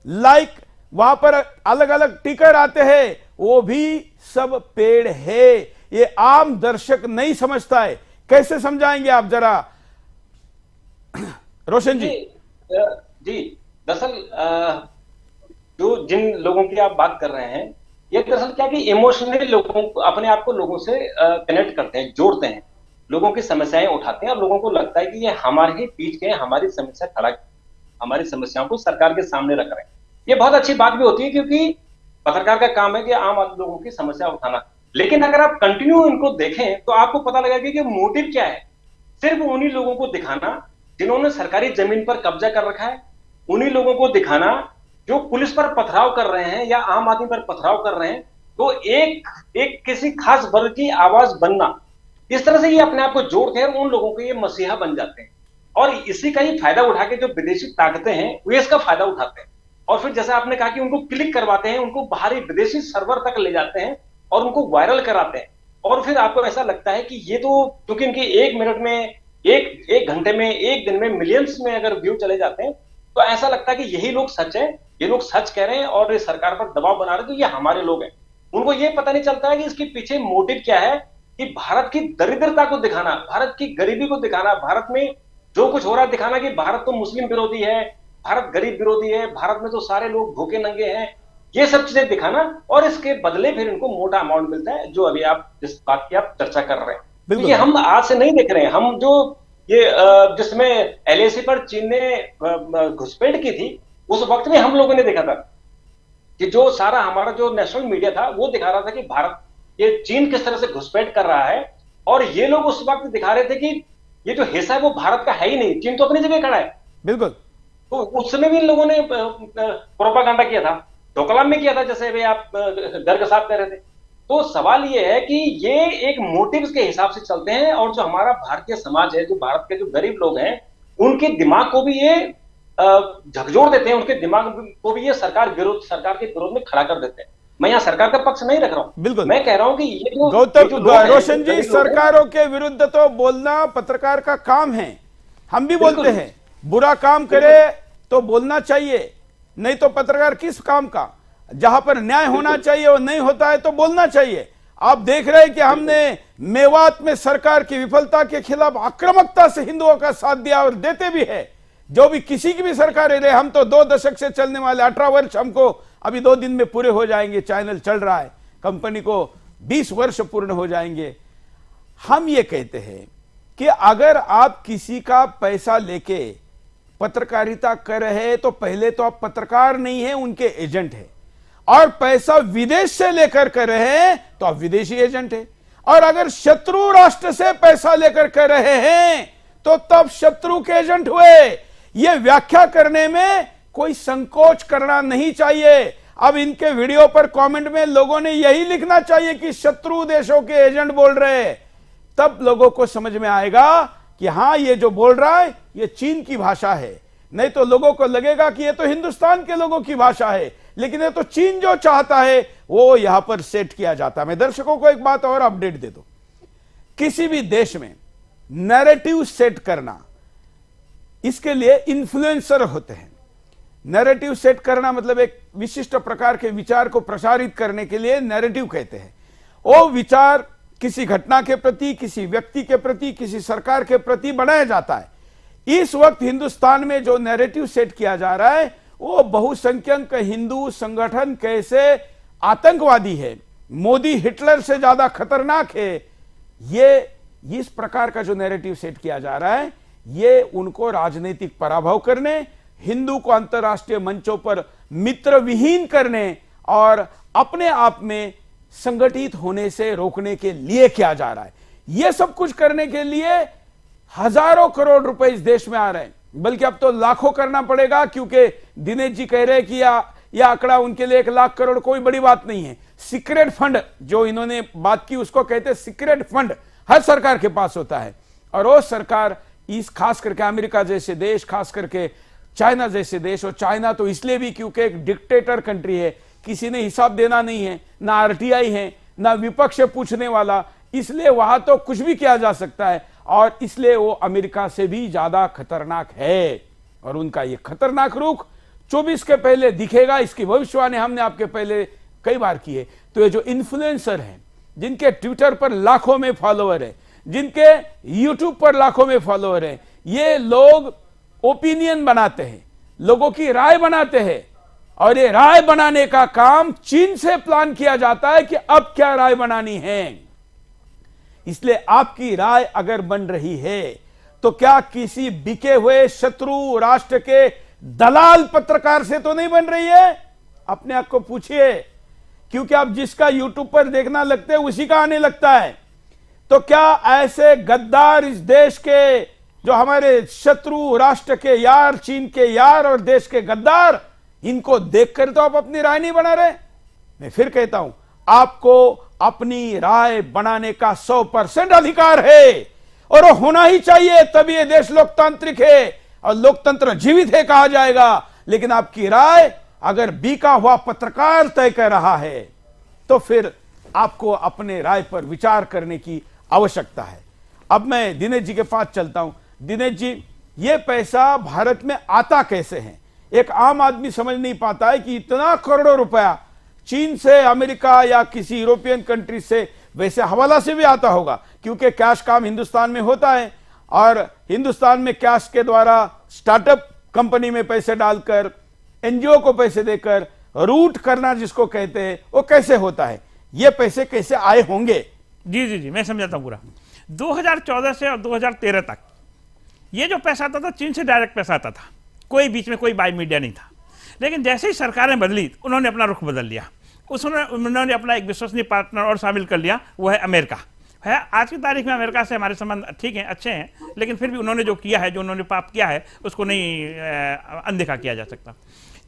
लाइक, वहां पर अलग अलग टिकर आते हैं, वो भी सब पेड़ है। ये आम दर्शक नहीं समझता है। कैसे समझाएंगे आप जरा रोशन जी? जी दरअसल जो जिन लोगों की आप बात कर रहे हैं, ये दरअसल क्या कि इमोशनली लोगों को, अपने आप को लोगों से कनेक्ट करते हैं, जोड़ते हैं, लोगों की समस्याएं उठाते हैं और लोगों को लगता है कि ये हमारे ही बीच के, हमारी समस्या खड़ा, हमारी समस्याओं को सरकार के सामने रख रहे हैं। ये बहुत अच्छी बात भी होती है क्योंकि पत्रकार का काम है कि आम आदमी लोगों की समस्या उठाना। लेकिन अगर आप कंटिन्यू इनको देखें तो आपको पता लगेगा कि मोटिव क्या है। सिर्फ उन्हीं लोगों को दिखाना जिन्होंने सरकारी जमीन पर कब्जा कर रखा है, उन्हीं लोगों को दिखाना जो पुलिस पर पथराव कर रहे हैं या आम आदमी पर पथराव कर रहे हैं, तो एक किसी खास वर्ग की आवाज बनना, इस तरह से ये अपने आप को जोड़ते हैं और उन लोगों के ये मसीहा बन जाते हैं। और इसी का ही फायदा उठा के जो विदेशी ताकतें हैं वो इसका फायदा उठाते हैं और फिर जैसा आपने कहा कि उनको क्लिक करवाते हैं, उनको बाहरी विदेशी सर्वर तक ले जाते हैं और उनको वायरल कराते हैं। और फिर आपको ऐसा लगता है कि ये तो, क्योंकि इनकी 1 मिनट में, एक घंटे में, एक दिन में मिलियंस में अगर व्यू चले जाते हैं, तो ऐसा लगता है कि यही लोग सच है, ये लोग सच कह रहे हैं और ये सरकार पर दबाव बना रहे हैं, तो ये हमारे लोग हैं। उनको ये पता नहीं चलता है कि इसके पीछे मोटिव क्या है, कि भारत की दरिद्रता को दिखाना, भारत की गरीबी को दिखाना, भारत में जो कुछ हो रहा है दिखाना कि भारत तो मुस्लिम विरोधी है, भारत गरीब विरोधी है, भारत में तो सारे लोग भूखे नंगे हैं, ये सब चीजें दिखाना। और इसके बदले फिर इनको मोटा अमाउंट मिलता है, जो अभी आप जिस बात की आप चर्चा कर रहे हैं। तो ये हम आज से नहीं देख रहे हैं। हम जो ये जिसमें LAC पर चीन ने घुसपैठ की थी, उस वक्त में हम लोगों ने देखा था कि जो सारा हमारा जो नेशनल मीडिया था वो दिखा रहा था कि भारत, ये चीन किस तरह से घुसपैठ कर रहा है। और ये लोग उस वक्त दिखा रहे थे कि ये जो हिस्सा है वो भारत का है ही नहीं, चीन तो अपनी जगह खड़ा है। बिल्कुल। तो उस समय भी इन लोगों ने प्रोपागेंडा किया था, डोकलाम में किया था, जैसे भी आप गर्ग साहब कह रहे थे। तो सवाल ये है कि ये एक मोटिव्स के हिसाब से चलते हैं और जो हमारा भारतीय समाज है, जो भारत के जो गरीब लोग हैं, उनके दिमाग को भी ये झकझोर देते हैं, उनके दिमाग को भी ये सरकार के विरोध में खड़ा कर देते हैं। मैं यहाँ सरकार का पक्ष नहीं रख रहा हूँ, बिल्कुल मैं कह रहा हूँ कि ये जो गौतम रोशन जी, सरकारों के विरुद्ध तो बोलना पत्रकार का काम है। हम भी बोलते हैं, बुरा काम करे तो बोलना चाहिए, नहीं तो पत्रकार किस काम का? जहां पर न्याय होना चाहिए और नहीं होता है तो बोलना चाहिए। आप देख रहे हैं कि हमने मेवात में सरकार की विफलता के खिलाफ आक्रामकता से हिंदुओं का साथ दिया और देते भी है। जो भी किसी की भी सरकार रहे, हम तो 2 दशक से चलने वाले 18 वर्ष हमको अभी 2 दिन में पूरे हो जाएंगे, चैनल चल रहा है, कंपनी को 20 वर्ष पूर्ण हो जाएंगे। हम ये कहते हैं कि अगर आप किसी का पैसा लेके पत्रकारिता कर रहे हैं तो पहले तो आप पत्रकार नहीं है, उनके एजेंट है। और पैसा विदेश से लेकर कर रहे हैं तो आप विदेशी एजेंट है। और अगर शत्रु राष्ट्र से पैसा लेकर कर रहे हैं तो तब शत्रु के एजेंट हुए। यह व्याख्या करने में कोई संकोच करना नहीं चाहिए। अब इनके वीडियो पर कमेंट में लोगों ने यही लिखना चाहिए कि शत्रु देशों के एजेंट बोल रहे हैं, तब लोगों को समझ में आएगा कि हां, ये जो बोल रहा है ये चीन की भाषा है। नहीं तो लोगों को लगेगा कि ये तो हिंदुस्तान के लोगों की भाषा है, लेकिन ये तो चीन जो चाहता है वो यहां पर सेट किया जाता है। मैं दर्शकों को एक बात और अपडेट दे दूं, किसी भी देश में नैरेटिव सेट करना, इसके लिए इन्फ्लुएंसर होते हैं। नैरेटिव सेट करना मतलब एक विशिष्ट प्रकार के विचार को प्रसारित करने के लिए नैरेटिव कहते हैं। वो विचार किसी घटना के प्रति, किसी व्यक्ति के प्रति, किसी सरकार के प्रति बनाया जाता है। इस वक्त हिंदुस्तान में जो नैरेटिव सेट किया जा रहा है वो बहुसंख्यक हिंदू संगठन कैसे आतंकवादी है, मोदी हिटलर से ज्यादा खतरनाक है, ये इस प्रकार का जो नैरेटिव सेट किया जा रहा है, ये उनको राजनीतिक पराभव करने, हिंदू को अंतर्राष्ट्रीय मंचों पर मित्र विहीन करने और अपने आप में संगठित होने से रोकने के लिए किया जा रहा है। यह सब कुछ करने के लिए हजारों करोड़ रुपए इस देश में आ रहे हैं, बल्कि अब तो लाखों करना पड़ेगा, क्योंकि दिनेश जी कह रहे हैं कि यह आंकड़ा उनके लिए 1 लाख करोड़ कोई बड़ी बात नहीं है। सीक्रेट फंड जो इन्होंने बात की उसको कहते हैं सीक्रेट फंड, हर सरकार के पास होता है। और वो सरकार इस खास करके अमेरिका जैसे देश, खास करके चाइना जैसे देश, और चाइना तो इसलिए भी क्योंकि एक डिक्टेटर कंट्री है, किसी ने हिसाब देना नहीं है, ना RTI है, ना विपक्ष पूछने वाला, इसलिए वहां तो कुछ भी किया जा सकता है और इसलिए वो अमेरिका से भी ज्यादा खतरनाक है। और उनका ये खतरनाक रुख 24 के पहले दिखेगा, इसकी भविष्यवाणी हमने आपके पहले कई बार की है। तो तो ये जो इन्फ्लुएंसर हैं, जिनके ट्विटर पर लाखों में फॉलोअर है, जिनके यूट्यूब पर लाखों में फॉलोअर है, ये लोग ओपिनियन बनाते हैं, लोगों की राय बनाते हैं, और ये राय बनाने का काम चीन से प्लान किया जाता है कि अब क्या राय बनानी है। इसलिए आपकी राय अगर बन रही है तो क्या किसी बिके हुए शत्रु राष्ट्र के दलाल पत्रकार से तो नहीं बन रही है? अपने आप को पूछिए, क्योंकि आप जिसका यूट्यूब पर देखना लगते हैं उसी का आने लगता है। तो क्या ऐसे गद्दार इस देश के, जो हमारे शत्रु राष्ट्र के यार, चीन के यार और देश के गद्दार, इनको देखकर तो आप अपनी राय नहीं बना रहे? मैं फिर कहता हूं, आपको अपनी राय बनाने का 100% अधिकार है, और वो होना ही चाहिए, तभी ये देश लोकतांत्रिक है और लोकतंत्र जीवित है कहा जाएगा। लेकिन आपकी राय अगर बीका हुआ पत्रकार तय कर रहा है तो फिर आपको अपने राय पर विचार करने की आवश्यकता है। अब मैं दिनेश जी के पास चलता हूं। दिनेश जी, ये पैसा भारत में आता कैसे है? एक आम आदमी समझ नहीं पाता है कि इतना करोड़ों रुपया चीन से, अमेरिका या किसी यूरोपियन कंट्री से, वैसे हवाला से भी आता होगा, क्योंकि कैश काम हिंदुस्तान में होता है, और हिंदुस्तान में कैश के द्वारा स्टार्टअप कंपनी में पैसे डालकर, एनजीओ को पैसे देकर रूट करना जिसको कहते हैं, वो कैसे होता है? ये पैसे कैसे आए होंगे? जी जी जी, मैं समझाता हूं पूरा। 2014 से और 2013 तक ये जो पैसा आता था, चीन से डायरेक्ट पैसा आता था, कोई बीच में कोई बाय मीडिया नहीं था। लेकिन जैसे ही सरकारें बदली, उन्होंने अपना रुख बदल लिया। उन्होंने अपना एक विश्वसनीय पार्टनर और शामिल कर लिया, वो है अमेरिका। है आज की तारीख में अमेरिका से हमारे संबंध ठीक हैं, अच्छे हैं, लेकिन फिर भी उन्होंने जो किया है, जो उन्होंने पाप किया है, उसको नहीं अनदेखा किया जा सकता।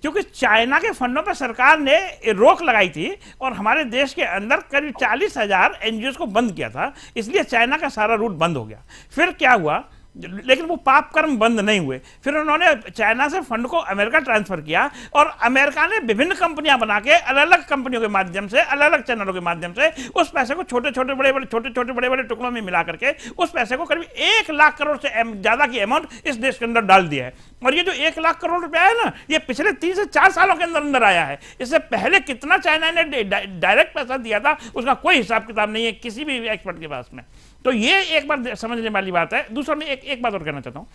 क्योंकि चाइना के फंडों पर सरकार ने रोक लगाई थी और हमारे देश के अंदर करीब 40,000 एनजीओ को बंद किया था, इसलिए चाइना का सारा रूट बंद हो गया। फिर क्या हुआ? लेकिन वो पाप कर्म बंद नहीं हुए। फिर उन्होंने चाइना से फंड को अमेरिका ट्रांसफर किया, और अमेरिका ने विभिन्न कंपनियां बना के अलग अलग कंपनियों के माध्यम से, अलग अलग चैनलों के माध्यम से उस पैसे को छोटे छोटे बड़े बड़े टुकड़ों में मिला करके उस पैसे को करीब 1 लाख करोड़ से ज्यादा की अमाउंट इस देश के अंदर डाल दिया है। और ये जो 1 लाख करोड़ रुपया है ना, ये पिछले 3 से 4 सालों के अंदर अंदर आया है। इससे पहले कितना चाइना ने डायरेक्ट पैसा दिया था, उसका कोई हिसाब किताब नहीं है किसी भी एक्सपर्ट के पास में। तो ये एक बार समझने वाली बात है। दूसरा, मैं एक बात और कहना चाहता हूँ,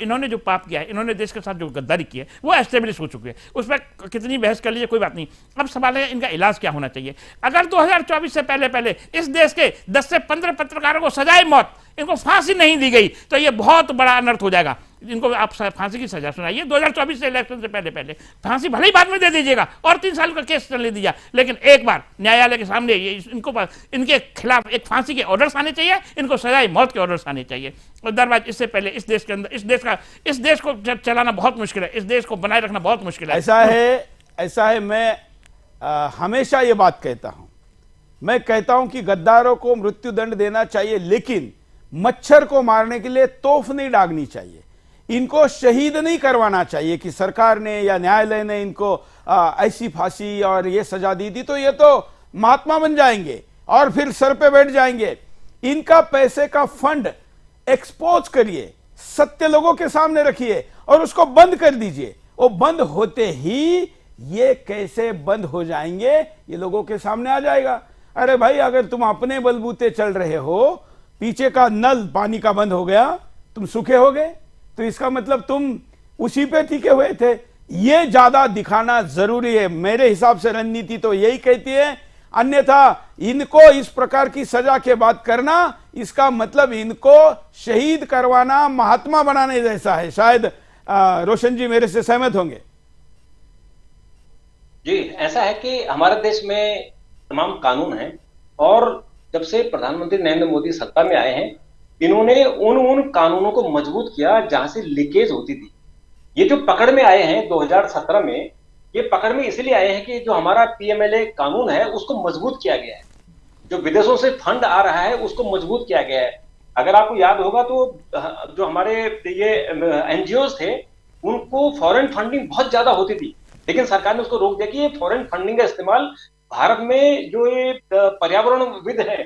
इन्होंने जो पाप किया है, इन्होंने देश के साथ जो गद्दारी की है, वो एस्टेब्लिश हो चुकी है। उस पर कितनी बहस कर लीजिए, कोई बात नहीं। अब सवाल है इनका इलाज क्या होना चाहिए। अगर 2024 से पहले इस देश के 10 से 15 पत्रकारों को सजाए मौत, इनको फांसी नहीं दी गई, तो ये बहुत बड़ा अनर्थ हो जाएगा। इनको आप फांसी की सजा सुनाइए। 2024 से इलेक्शन से पहले फांसी भले ही बाद में दे दीजिएगा और 3 साल का केस चलने दीजिए, लेकिन एक बार न्यायालय के सामने इनके खिलाफ एक फांसी के ऑर्डर्स आने चाहिए, इनको सजाए मौत के ऑर्डर्स आने चाहिए। अदरवाइज इससे पहले इस देश के अंदर इस देश को चलाना बहुत मुश्किल है, इस देश को बनाए रखना बहुत मुश्किल है। ऐसा है मैं हमेशा ये बात कहता हूं। मैं कहता हूं कि गद्दारों को मृत्यु दंड देना चाहिए, लेकिन मच्छर को मारने के लिए तोफ नहीं दागनी चाहिए। इनको शहीद नहीं करवाना चाहिए कि सरकार ने या न्यायालय ने इनको ऐसी फांसी और ये सजा दी थी तो ये तो महात्मा बन जाएंगे और फिर सर पे बैठ जाएंगे। इनका पैसे का फंड एक्सपोज करिए, सत्य लोगों के सामने रखिए और उसको बंद कर दीजिए। वो बंद होते ही ये कैसे बंद हो जाएंगे ये लोगों के सामने आ जाएगा। अरे भाई, अगर तुम अपने बलबूते चल रहे हो, पीछे का नल पानी का बंद हो गया, तुम सूखे हो गए, तो इसका मतलब तुम उसी पे टिके हुए थे। ये ज्यादा दिखाना जरूरी है। मेरे हिसाब से रणनीति तो यही कहती है, अन्यथा इनको इस प्रकार की सजा के बाद करना, इसका मतलब इनको शहीद करवाना, महात्मा बनाने जैसा है। शायद रोशन जी मेरे से सहमत होंगे। जी, ऐसा है कि हमारे देश में तमाम कानून हैं, और जब से प्रधानमंत्री नरेंद्र मोदी सत्ता में आए हैं, इन्होंने उन कानूनों को मजबूत किया जहां से लीकेज होती थी। ये जो पकड़ में आए हैं 2017 में, ये पकड़ में इसलिए आए हैं कि जो हमारा पीएमएलए कानून है उसको मजबूत किया गया है, जो विदेशों से फंड आ रहा है उसको मजबूत किया गया है। अगर आपको याद होगा तो जो हमारे ये एनजीओज थे, उनको फॉरेन फंडिंग बहुत ज्यादा होती थी, लेकिन सरकार ने उसको रोक दिया कि ये फॉरेन फंडिंग का इस्तेमाल भारत में जो ये पर्यावरणविद है,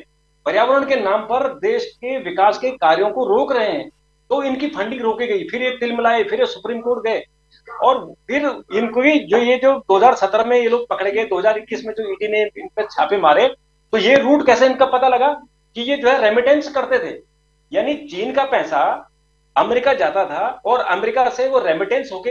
पर्यावरण के नाम पर देश के विकास के कार्यों को रोक रहे हैं, तो इनकी फंडिंग रोकी गई। फिर ये तिलमिलाए, फिर ये सुप्रीम कोर्ट गए, और फिर इनको भी जो 2017 में ये लोग पकड़े गए, 2021 में जो ईडी ने इन पर छापे मारे, तो ये रूट कैसे इनका पता लगा कि ये जो है रेमिटेंस करते थे, यानी चीन का पैसा अमेरिका जाता था और अमेरिका से वो रेमिटेंस होके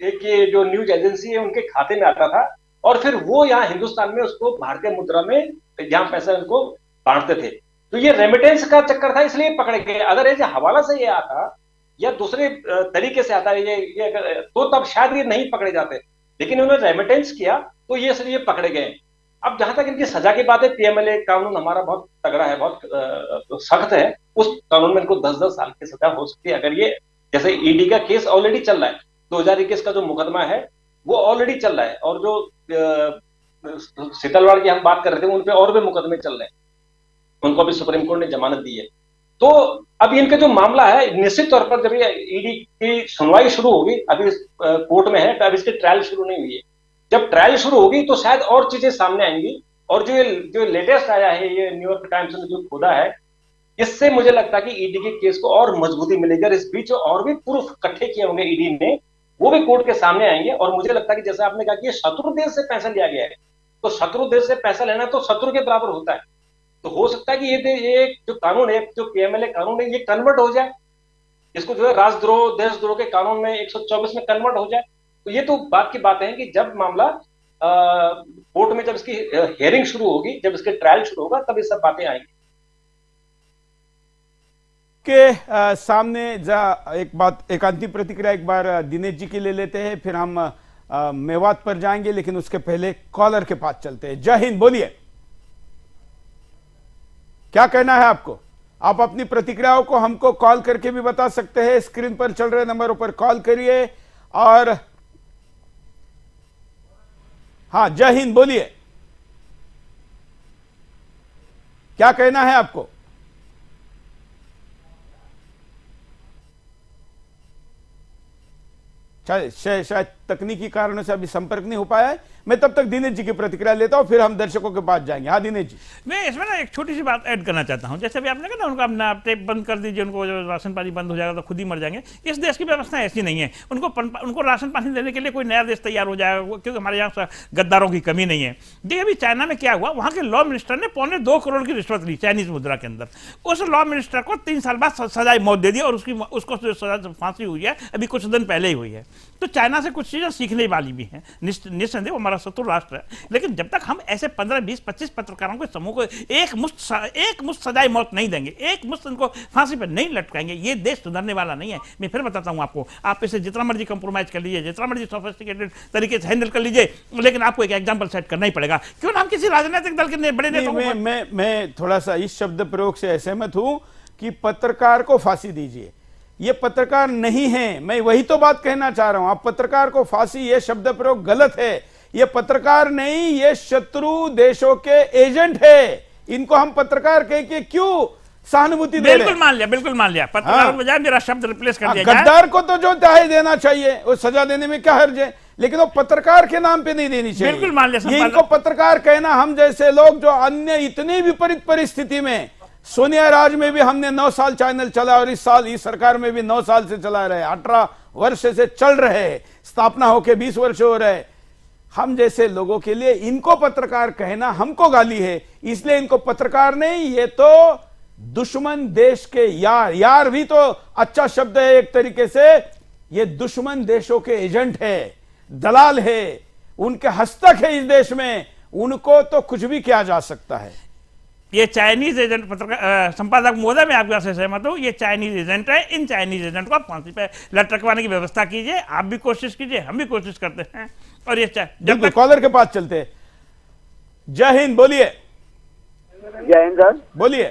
एक ये जो न्यूज एजेंसी है उनके खाते में आता था, और फिर वो यहाँ हिंदुस्तान में उसको भारतीय मुद्रा में यहाँ पैसा उनको बांटते थे। तो ये रेमिटेंस का चक्कर था, इसलिए पकड़े गए। अगर ये हवाला से ये आता या दूसरे तरीके से आता ये तो तब शायद ये नहीं पकड़े जाते, लेकिन उन्होंने रेमिटेंस किया तो ये इसलिए पकड़े गए। अब जहां तक इनकी सजा की बात है, पीएमएलए कानून हमारा बहुत तगड़ा है, बहुत सख्त है, उस कानून में इनको 10-10 साल की सजा हो सकती है। अगर ये जैसे ईडी का केस ऑलरेडी चल रहा है, 2021 का जो मुकदमा है वो ऑलरेडी चल रहा है, और जो सीतलवाड़ की हम बात कर रहे थे उन पे और भी मुकदमे चल रहे हैं, उनको भी सुप्रीम कोर्ट ने जमानत दी है। तो अब इनका जो मामला है, निश्चित तौर पर जब ये ईडी की सुनवाई शुरू होगी, अभी कोर्ट में है तो अब इसकी ट्रायल शुरू नहीं हुई है, जब ट्रायल शुरू होगी तो शायद और चीजें सामने आएंगी। और जो लेटेस्ट आया है, ये न्यूयॉर्क टाइम्स ने जो खोदा है, इससे मुझे लगता है कि ईडी के केस को और मजबूती मिलेगी, और इस बीच और भी प्रूफ इकट्ठे किए होंगे ईडी ने, वो भी कोर्ट के सामने आएंगे। और मुझे लगता है कि जैसे आपने कहा कि ये शत्रु देश से पैसा लिया गया है, तो शत्रु देश से पैसा लेना तो शत्रु के बराबर होता है। तो हो सकता है कि ये जो कानून है, जो पीएमएलए कानून है, ये कन्वर्ट हो जाए, इसको जो है राजद्रोह देशद्रोह के कानून में 124 में कन्वर्ट हो जाए। तो ये तो बात की बात है कि जब मामला कोर्ट में जब इसकी हियरिंग शुरू होगी, जब इसके ट्रायल शुरू होगा, तब ये सब बातें आएंगी। के सामने एक अंतिम प्रतिक्रिया एक बार दिनेश जी की ले लेते हैं, फिर हम मेवात पर जाएंगे, लेकिन उसके पहले कॉलर के पास चलते हैं। जय हिंद, बोलिए, क्या कहना है आपको? आप अपनी प्रतिक्रियाओं को हमको कॉल करके भी बता सकते हैं, स्क्रीन पर चल रहे नंबरों पर कॉल करिए। और हाँ, जय हिंद, बोलिए, क्या कहना है आपको? शायद तकनीकी कारणों से अभी संपर्क नहीं हो पाया है। मैं तब तक दिनेश जी की प्रतिक्रिया लेता हूं, फिर हम दर्शकों के पास जाएंगे। हाँ दिनेश जी, मैं इसमें ना एक छोटी सी बात ऐड करना चाहता हूं। जैसे अभी आपने कहा ना, उनको अपना टेप बंद कर दीजिए, उनको जो राशन पानी बंद हो जाएगा तो खुद ही मर जाएंगे। इस देश की व्यवस्था ऐसी नहीं है। उनको राशन पानी देने के लिए कोई नया देश तैयार हो जाएगा, क्योंकि हमारे यहाँ गद्दारों की कमी नहीं है। देखिए अभी चाइना में क्या हुआ, वहाँ के लॉ मिनिस्टर ने 2.25 करोड़ की रिश्वत ली चाइनीज मुद्रा के अंदर। उस लॉ मिनिस्टर को 3 साल बाद सजाए मौत दे दी, और उसको सजा फांसी हुई है, अभी कुछ दिन पहले ही हुई है। तो चाइना से कुछ चीजें सीखने वाली भी हैं, निस्संदेह वो हमारा शत्रु राष्ट्र है। लेकिन जब तक हम ऐसे 15, 20, 25 पत्रकारों के समूह को एक मुश्त सजाए मौत नहीं देंगे, एक मुश्त उनको फांसी पर नहीं लटकाएंगे, ये देश सुधरने वाला नहीं है। मैं फिर बताता हूं आपको, आप इसे जितना मर्जी कंप्रोमाइज कर लीजिए, जितना मर्जी सोफिस्टिकेटेड तरीके से हैंडल कर लीजिए, लेकिन आपको एक एग्जाम्पल सेट करना ही पड़ेगा। क्यों ना हम किसी राजनीतिक दल के बड़े नेताओं मैं थोड़ा सा इस शब्द प्रयोग से असहमत हूं कि पत्रकार को फांसी दीजिए। ये पत्रकार नहीं है, मैं वही तो बात कहना चाह रहा हूं। आप पत्रकार को फांसी, ये शब्द प्रयोग गलत है। ये पत्रकार नहीं, ये शत्रु देशों के एजेंट है। इनको हम पत्रकार कह के क्यों सहानुभूति दे रहे? बिल्कुल मान लिया पत्रकार के बजाय मेरा शब्द रिप्लेस कर दिया। गद्दार को तो जो चाहे देना चाहिए, वो सजा देने में क्या हर्ज है, लेकिन वो पत्रकार के नाम पे नहीं देनी चाहिए। बिल्कुल मान लिया। ये इनको पत्रकार कहना, हम जैसे लोग जो अन्य इतनी विपरीत परिस्थिति में, सोनिया राज में भी हमने 9 साल चैनल चला, और इस सरकार में भी 9 साल से चला रहे, 18 वर्ष से चल रहे, स्थापना होके 20 वर्ष हो रहे। हम जैसे लोगों के लिए इनको पत्रकार कहना हमको गाली है, इसलिए इनको पत्रकार नहीं, ये तो दुश्मन देश के यार भी तो अच्छा शब्द है एक तरीके से। ये दुश्मन देशों के एजेंट है, दलाल है, उनके हस्तक है इस देश में, उनको तो कुछ भी किया जा सकता है। ये चाइनीज एजेंट, पत्रकार संपादक महोदय, मैं आपकी बात से सहमत हूं, ये चाइनीज एजेंट है। इन चाइनीज एजेंट को आप फांसी पे लटकवाने की व्यवस्था कीजिए, आप भी कोशिश कीजिए, हम भी कोशिश करते हैं। और ये जब कॉलर के पास चलते हैं। जय हिंद, बोलिए। जय हिंद सर, बोलिए।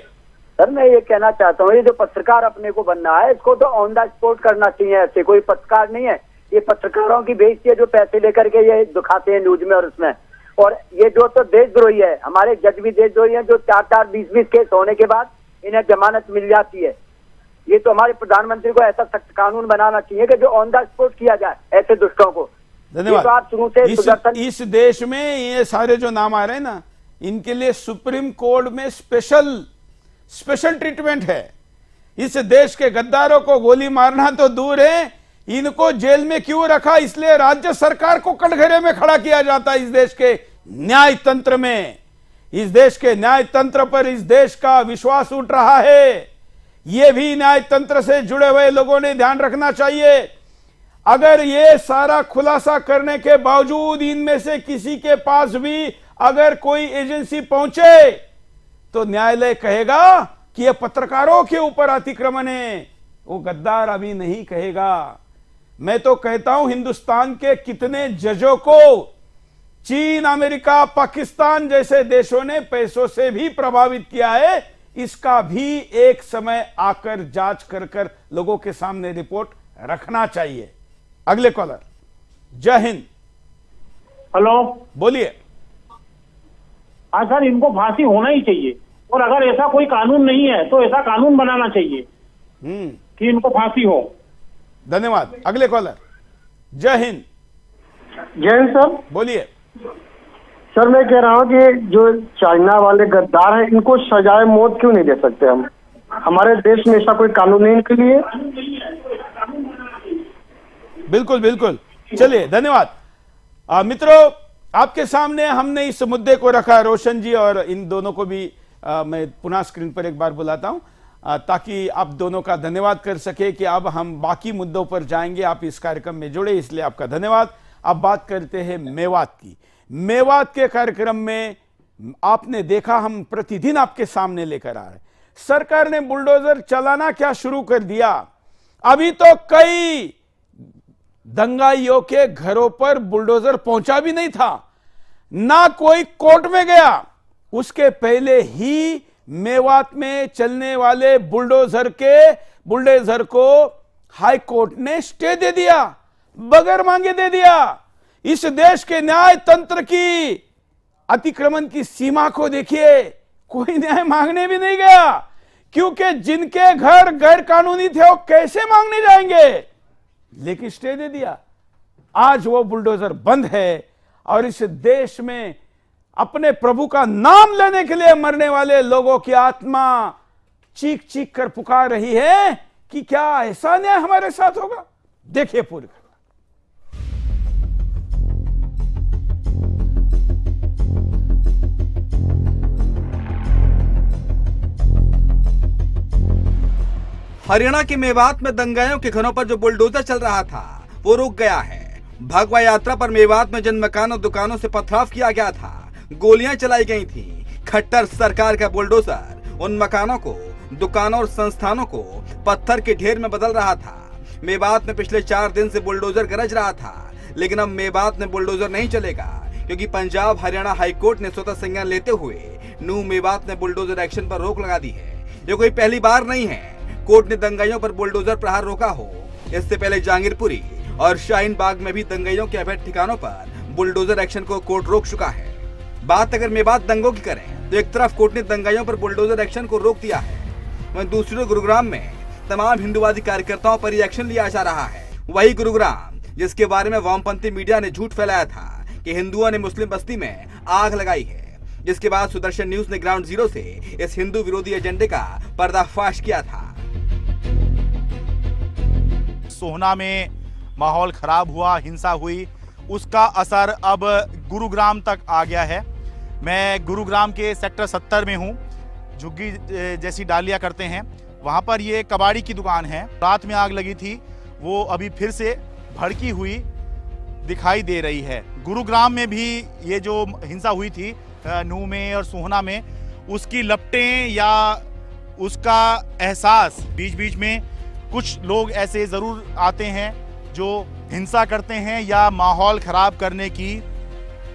सर मैं ये कहना चाहता हूँ, ये जो पत्रकार अपने को बनना है, इसको तो ऑन द स्पॉट करना चाहिए। ऐसे कोई पत्रकार नहीं है, ये पत्रकारों की बेइज्जती है जो पैसे लेकर के ये दिखाते हैं न्यूज में और उसमें। और ये जो तो देशद्रोही है, हमारे जज भी देशद्रोही है, जो 4-4, 20-20 केस होने के बाद इन्हें जमानत मिल जाती है। ये तो हमारे प्रधानमंत्री को ऐसा सख्त कानून बनाना चाहिए कि जो ऑन द स्पॉट किया जाए ऐसे दुष्टों को। धन्यवाद। तो आप शुरू से इस देश में ये सारे जो नाम आ रहे हैं ना, इनके लिए सुप्रीम कोर्ट में स्पेशल ट्रीटमेंट है। इस देश के गद्दारों को गोली मारना तो दूर है, इनको जेल में क्यों रखा, इसलिए राज्य सरकार को कटघरे में खड़ा किया जाता है। इस देश के न्याय तंत्र में, इस देश के न्याय तंत्र पर इस देश का विश्वास उठ रहा है। यह भी न्याय तंत्र से जुड़े हुए लोगों ने ध्यान रखना चाहिए। अगर ये सारा खुलासा करने के बावजूद इनमें से किसी के पास भी अगर कोई एजेंसी पहुंचे तो न्यायालय कहेगा कि यह पत्रकारों के ऊपर अतिक्रमण है, वो गद्दार अभी नहीं कहेगा। मैं तो कहता हूं हिंदुस्तान के कितने जजों को चीन, अमेरिका, पाकिस्तान जैसे देशों ने पैसों से भी प्रभावित किया है, इसका भी एक समय आकर जांच कर लोगों के सामने रिपोर्ट रखना चाहिए। अगले कॉलर। जय हिंद। हेलो, बोलिए। हाँ सर, इनको फांसी होना ही चाहिए, और अगर ऐसा कोई कानून नहीं है तो ऐसा कानून बनाना चाहिए कि इनको फांसी हो। धन्यवाद। अगले कॉलर। जय हिंद। जय हिंद सर। बोलिए। सर मैं कह रहा हूँ कि जो चाइना वाले गद्दार हैं इनको सजाए मौत क्यों नहीं दे सकते हम? हमारे देश में ऐसा कोई कानून नहीं इनके लिए। बिल्कुल बिल्कुल, चलिए धन्यवाद। मित्रों, आपके सामने हमने इस मुद्दे को रखा। रोशन जी और इन दोनों को भी मैं पुनः स्क्रीन पर एक बार बुलाता हूं ताकि आप दोनों का धन्यवाद कर सके कि अब हम बाकी मुद्दों पर जाएंगे। आप इस कार्यक्रम में जुड़े, इसलिए आपका धन्यवाद। अब बात करते हैं मेवात की। मेवात के कार्यक्रम में आपने देखा, हम प्रतिदिन आपके सामने लेकर आ रहे हैं। सरकार ने बुलडोजर चलाना क्या शुरू कर दिया। अभी तो कई दंगाइयों के घरों पर बुलडोजर पहुंचा भी नहीं था, ना कोई कोर्ट में गया। उसके पहले ही मेवात में चलने वाले बुलडोजर को हाई कोर्ट ने स्टे दे दिया, बगैर मांगे दे दिया। इस देश के न्याय तंत्र की अतिक्रमण की सीमा को देखिए, कोई न्याय मांगने भी नहीं गया, क्योंकि जिनके घर गैर कानूनी थे वो कैसे मांगने जाएंगे, लेकिन स्टे दे दिया। आज वो बुलडोजर बंद है और इस देश में अपने प्रभु का नाम लेने के लिए मरने वाले लोगों की आत्मा चीख चीख कर पुकार रही है कि क्या ऐसा न्याय हमारे साथ होगा। देखिए पूरी खबर। हरियाणा के मेवात में दंगाइयों के घरों पर जो बुलडोजर चल रहा था वो रुक गया है। भगवा यात्रा पर मेवात में जिन मकानों दुकानों से पथराव किया गया था, गोलियां चलाई गई थी, खट्टर सरकार का बुलडोजर उन मकानों को, दुकानों और संस्थानों को पत्थर के ढेर में बदल रहा था। मेवात में पिछले 4 दिन से बुलडोजर गरज रहा था, लेकिन अब मेवात में बुलडोजर नहीं चलेगा, क्योंकि पंजाब हरियाणा हाईकोर्ट ने स्वतः संज्ञान लेते हुए न्यू मेवात में बुलडोजर एक्शन पर रोक लगा दी है। ये कोई पहली बार नहीं है कोर्ट ने दंगाइयों पर बुलडोजर प्रहार रोका हो। इससे पहले जहांगीरपुरी और शाहीन बाग में भी दंगाइयों के अवैध ठिकानों पर बुलडोजर एक्शन को कोर्ट रोक चुका है। बात अगर मेवात दंगों की करें तो एक तरफ कोर्ट ने दंगाइयों पर बुलडोजर एक्शन को रोक दिया है, वहीं दूसरी गुरुग्राम में तमाम हिंदुवादी कार्यकर्ताओं पर एक्शन लिया जा रहा है। वही गुरुग्राम जिसके बारे में वामपंथी मीडिया ने झूठ फैलाया था कि हिंदुओं ने मुस्लिम बस्ती में आग लगाई है, जिसके बाद सुदर्शन न्यूज ने ग्राउंड जीरो से इस हिंदू विरोधी एजेंडे का पर्दाफाश किया था। सोहना में माहौल खराब हुआ, हिंसा हुई, उसका असर अब गुरुग्राम तक आ गया है। मैं गुरुग्राम के सेक्टर 70 में हूँ। झुग्गी जैसी डालियाँ करते हैं, वहाँ पर ये कबाड़ी की दुकान है। रात में आग लगी थी, वो अभी फिर से भड़की हुई दिखाई दे रही है। गुरुग्राम में भी ये जो हिंसा हुई थी नूह में और सोहना में, उसकी लपटें या उसका एहसास बीच बीच में कुछ लोग ऐसे ज़रूर आते हैं जो हिंसा करते हैं या माहौल ख़राब करने की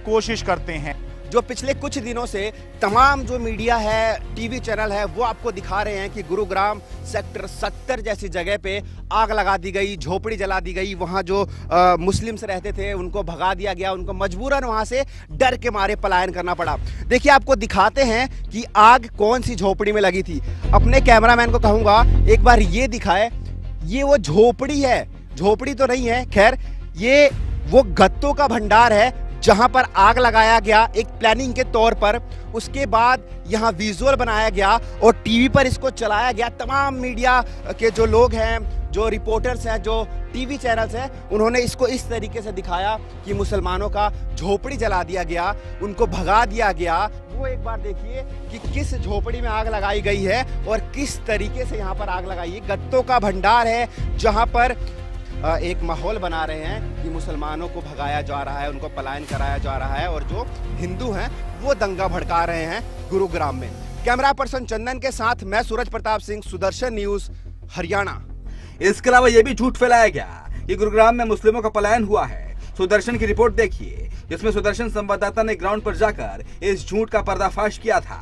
कोशिश करते हैं। जो पिछले कुछ दिनों से तमाम जो मीडिया है, टीवी चैनल है, वो आपको दिखा रहे हैं कि गुरुग्राम सेक्टर 70 जैसी जगह पे आग लगा दी गई, झोपड़ी जला दी गई। वहाँ जो मुस्लिम्स रहते थे उनको भगा दिया गया, उनको मजबूरन वहाँ से डर के मारे पलायन करना पड़ा। देखिए आपको दिखाते हैं कि आग कौन सी झोपड़ी में लगी थी। अपने कैमरामैन को कहूँगा एक बार ये दिखाए, ये वो झोपड़ी है, झोपड़ी तो नहीं है, खैर ये वो गत्तों का भंडार है जहां पर आग लगाया गया एक प्लानिंग के तौर पर। उसके बाद यहां विजुअल बनाया गया और टीवी पर इसको चलाया गया। तमाम मीडिया के जो लोग हैं, जो रिपोर्टर्स हैं, जो टीवी चैनल्स हैं, उन्होंने इसको इस तरीके से दिखाया कि मुसलमानों का झोपड़ी जला दिया गया, उनको भगा दिया गया। वो एक बार देखिए कि किस झोपड़ी में आग लगाई गई है और किस तरीके से यहाँ पर आग लगाई है। गत्तों का भंडार है जहाँ पर एक माहौल बना रहे हैं कि मुसलमानों को भगाया जा रहा है, उनको पलायन कराया जा रहा है और जो हिंदू हैं वो दंगा भड़का रहे हैं गुरुग्राम में। कैमरा पर्सन चंदन के साथ मैं सूरज प्रताप सिंह, सुदर्शन न्यूज, हरियाणा। इसके अलावा यह भी झूठ फैलाया गया कि गुरुग्राम में मुस्लिमों का पलायन हुआ है। सुदर्शन की रिपोर्ट देखिए, जिसमें सुदर्शन संवाददाता ने ग्राउंड पर जाकर इस झूठ का पर्दाफाश किया था।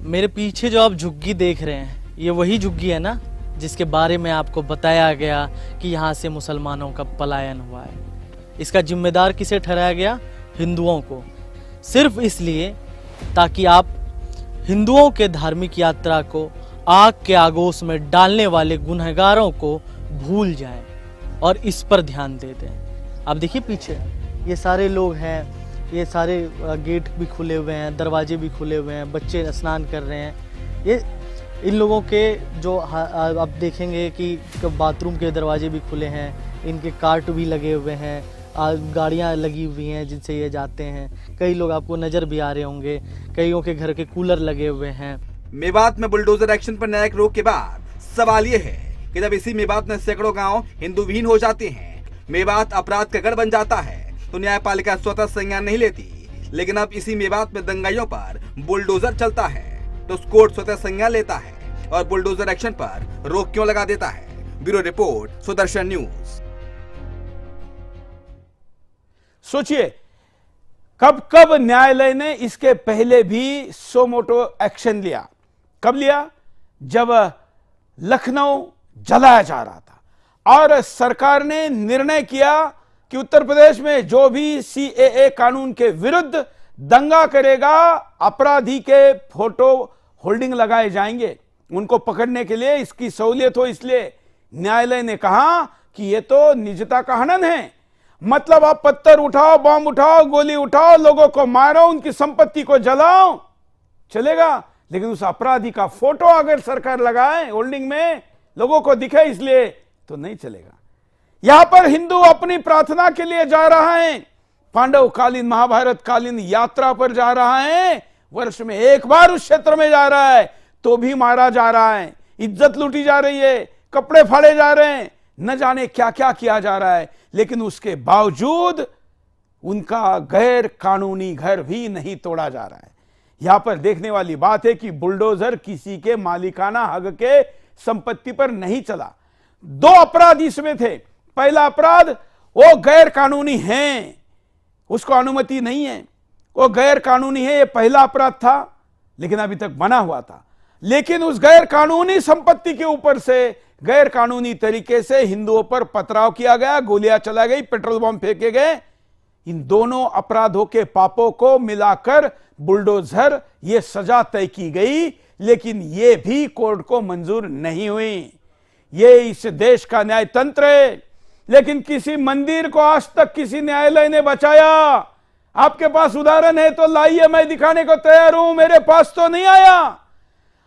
मेरे पीछे जो आप झुग्गी देख रहे हैं, ये वही झुग्गी है ना जिसके बारे में आपको बताया गया कि यहाँ से मुसलमानों का पलायन हुआ है। इसका जिम्मेदार किसे ठहराया गया? हिंदुओं को, सिर्फ इसलिए ताकि आप हिंदुओं के धार्मिक यात्रा को आग के आगोश में डालने वाले गुनहगारों को भूल जाएं और इस पर ध्यान दे दें। आप देखिए पीछे ये सारे लोग हैं, ये सारे गेट भी खुले हुए हैं, दरवाजे भी खुले हुए हैं, बच्चे स्नान कर रहे हैं। ये इन लोगों के जो आप देखेंगे कि बाथरूम के दरवाजे भी खुले हैं, इनके कार्ट भी लगे हुए हैं, गाड़ियाँ लगी हुई हैं जिनसे ये जाते हैं। कई लोग आपको नज़र भी आ रहे होंगे, कईयों के घर के कूलर लगे हुए हैं। मेवात में बुलडोजर एक्शन पर न्यायिक रोक के बाद सवाल ये है कि जब इसी मेवात में सैकड़ों गांव हिंदू विहीन हो जाते हैं, मेवात अपराध का गढ़ बन जाता है, तो न्यायपालिका स्वतः संज्ञान नहीं लेती। लेकिन अब इसी मेवात में दंगाइयों पर बुलडोजर चलता है तो कोर्ट स्वतः संज्ञान लेता है और बुलडोजर एक्शन पर रोक क्यों लगा देता है? Bureau report, Sudarshan news. सोचिए, कब कब न्यायालय ने इसके पहले भी सो मोटो एक्शन लिया। कब लिया? जब लखनऊ जलाया जा रहा था और सरकार ने निर्णय किया कि उत्तर प्रदेश में जो भी सीएए कानून के विरुद्ध दंगा करेगा, अपराधी के फोटो होल्डिंग लगाए जाएंगे। उनको पकड़ने के लिए इसकी सहूलियत हो, इसलिए न्यायालय ने कहा कि यह तो निजता का हनन है। मतलब आप पत्थर उठाओ, बम उठाओ, गोली उठाओ, लोगों को मारो, उनकी संपत्ति को जलाओ, चलेगा। लेकिन उस अपराधी का फोटो अगर सरकार लगाए होल्डिंग में, लोगों को दिखे, इसलिए तो नहीं चलेगा। यहां पर हिंदू अपनी प्रार्थना के लिए जा रहा है, पांडव कालीन, महाभारत कालीन यात्रा पर जा रहा है, वर्ष में एक बार उस क्षेत्र में जा रहा है तो भी मारा जा रहा है, इज्जत लूटी जा रही है, कपड़े फाड़े जा रहे हैं, न जाने क्या क्या किया जा रहा है। लेकिन उसके बावजूद उनका गैर कानूनी घर भी नहीं तोड़ा जा रहा है। यहां पर देखने वाली बात है कि बुलडोजर किसी के मालिकाना हक के संपत्ति पर नहीं चला। दो अपराध इसमें थे। पहला अपराध, वो गैर कानूनी है, उसको अनुमति नहीं है, वो गैर कानूनी है, ये पहला अपराध था, लेकिन अभी तक बना हुआ था। लेकिन उस गैर कानूनी संपत्ति के ऊपर से गैर कानूनी तरीके से हिंदुओं पर पथराव किया गया, गोलियां चला गई, पेट्रोल बम फेंके गए। इन दोनों अपराधों के पापों को मिलाकर बुलडोजर ये सजा तय की गई, लेकिन ये भी कोर्ट को मंजूर नहीं हुई। ये इस देश का न्याय तंत्र है, लेकिन किसी मंदिर को आज तक किसी न्यायालय ने बचाया? आपके पास उदाहरण है तो लाइए, मैं दिखाने को तैयार हूं, मेरे पास तो नहीं आया।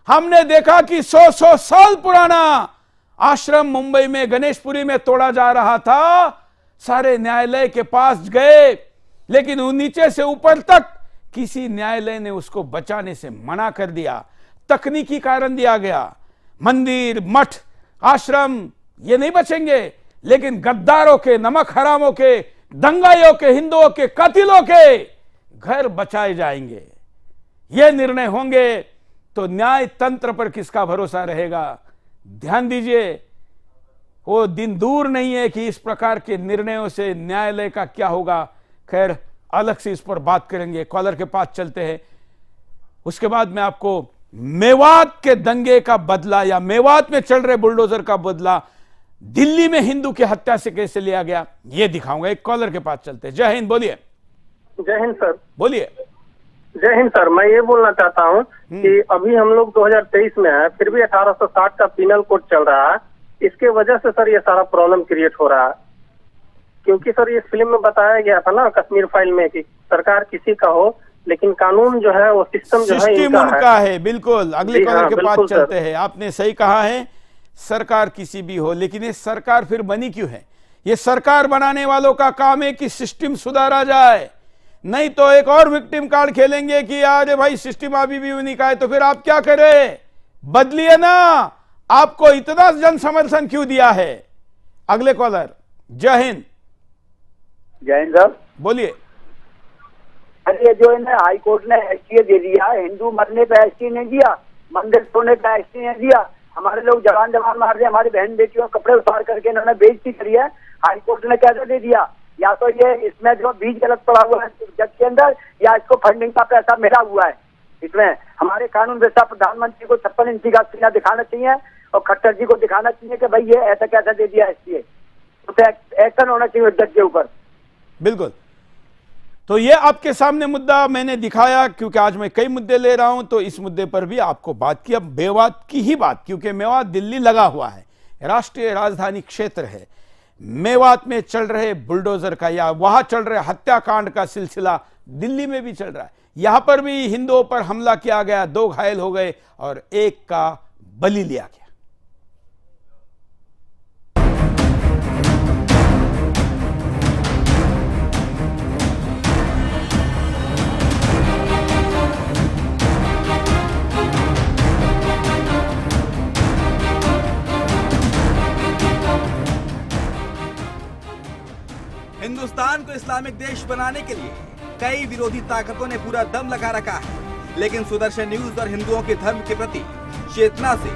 हमने देखा कि 100 साल पुराना आश्रम मुंबई में गणेशपुरी में तोड़ा जा रहा था, सारे न्यायालय के पास गए, लेकिन नीचे से ऊपर तक किसी न्यायालय ने उसको बचाने से मना कर दिया। तकनीकी कारण दिया गया, मंदिर, मठ, आश्रम ये नहीं बचेंगे, लेकिन गद्दारों के, नमक हरामों के, दंगाइयों के, हिंदुओं के, कातिलों के घर बचाए जाएंगे। ये निर्णय होंगे तो न्याय तंत्र पर किसका भरोसा रहेगा? ध्यान दीजिए, वो दिन दूर नहीं है कि इस प्रकार के निर्णयों से न्यायालय का क्या होगा। खैर, अलग से इस पर बात करेंगे। कॉलर के पास चलते हैं, उसके बाद मैं आपको मेवात के दंगे का बदला या मेवात में चल रहे बुलडोजर का बदला दिल्ली में हिंदू की हत्या से कैसे लिया गया ये दिखाऊंगा। एक कॉलर के पास चलते हैं। जय हिंद, बोलिए। जय हिंद सर। बोलिए। जय हिंद सर। मैं ये बोलना चाहता हूँ कि अभी हम लोग 2023 में है, फिर भी 1860 का पीनल कोड चल रहा है। इसके वजह से सर ये सारा प्रॉब्लम क्रिएट हो रहा है, क्योंकि सर ये फिल्म में बताया गया था ना, कश्मीर फाइल में, कि सरकार किसी का हो लेकिन कानून जो है वो सिस्टम जो है इनका है। बिल्कुल। अगले कॉलर के पास चलते हैं। आपने सही कहा है, सरकार किसी भी हो, लेकिन ये सरकार फिर बनी क्यों है? ये सरकार बनाने वालों का काम है कि सिस्टम सुधारा जाए, नहीं तो एक और विक्टिम कार्ड खेलेंगे कि अरे भाई सिस्टम अभी भी उन्हीं का है, तो फिर आप क्या करें? बदलिए ना। आपको इतना जन समर्थन क्यों दिया है? अगले कॉलर। जय हिंद। जय हिंद सर, बोलिए। अरे जो है ना हाई कोर्ट ने एसटी दे दिया, हिंदू मरने पे एसटी नहीं दिया, मंदिर तोड़ने पे एसटी नहीं दिया, हमारे लोग जवान मार दिए, हमारी बहन बेटियों कपड़े उतार करके इन्होंने बेइज्जती करी है, हाई कोर्ट ने कैसे दे दिया? या तो ये इसमें जो बीज गलत पड़ा हुआ है जज के अंदर, या इसको फंडिंग का पैसा मिला हुआ है इसमें। हमारे कानून व्यवस्था प्रधानमंत्री को 56 इंची का सीना दिखाना चाहिए और खट्टर जी को दिखाना चाहिए कि भाई ये ऐसा कैसा दे दिया एसटी, तो एक्शन होना चाहिए जज के ऊपर। बिल्कुल। तो ये आपके सामने मुद्दा मैंने दिखाया, क्योंकि आज मैं कई मुद्दे ले रहा हूं, तो इस मुद्दे पर भी आपको बात की। अब मेवात की ही बात, क्योंकि मेवात दिल्ली लगा हुआ है, राष्ट्रीय राजधानी क्षेत्र है। मेवात में चल रहे बुलडोजर का या वहां चल रहे हत्याकांड का सिलसिला दिल्ली में भी चल रहा है। यहां पर भी हिंदुओं पर हमला किया गया, 2 घायल हो गए और 1 का बलि लिया गया। हिंदुस्तान को इस्लामिक देश बनाने के लिए कई विरोधी ताकतों ने पूरा दम लगा रखा है, लेकिन सुदर्शन न्यूज और हिंदुओं के धर्म के प्रति चेतना से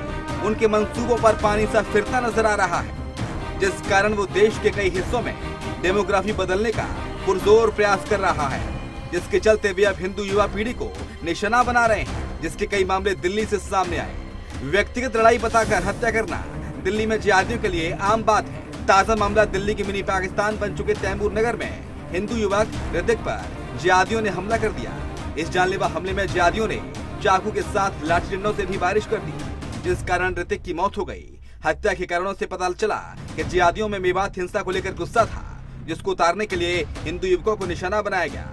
उनके मंसूबों पर पानी सा फिरता नजर आ रहा है, जिस कारण वो देश के कई हिस्सों में डेमोग्राफी बदलने का पुरजोर प्रयास कर रहा है, जिसके चलते वे अब हिंदू युवा पीढ़ी को निशाना बना रहे हैं, जिसके कई मामले दिल्ली से सामने आए। व्यक्तिगत लड़ाई बताकर हत्या करना दिल्ली में जिहादियों के लिए आम बात है। ताजा मामला दिल्ली के मिनी पाकिस्तान बन चुके तैमूर नगर में हिंदू युवक ऋतिक पर जिहादियों ने हमला कर दिया। इस जानलेवा हमले में जिहादियों ने चाकू के साथ लाठी डंडों से भी बारिश कर दी, जिस कारण ऋतिक की मौत हो गई। हत्या के कारणों से पता चला कि जिहादियों में मेवात हिंसा को लेकर गुस्सा था, जिसको उतारने के लिए हिंदू युवकों को निशाना बनाया गया।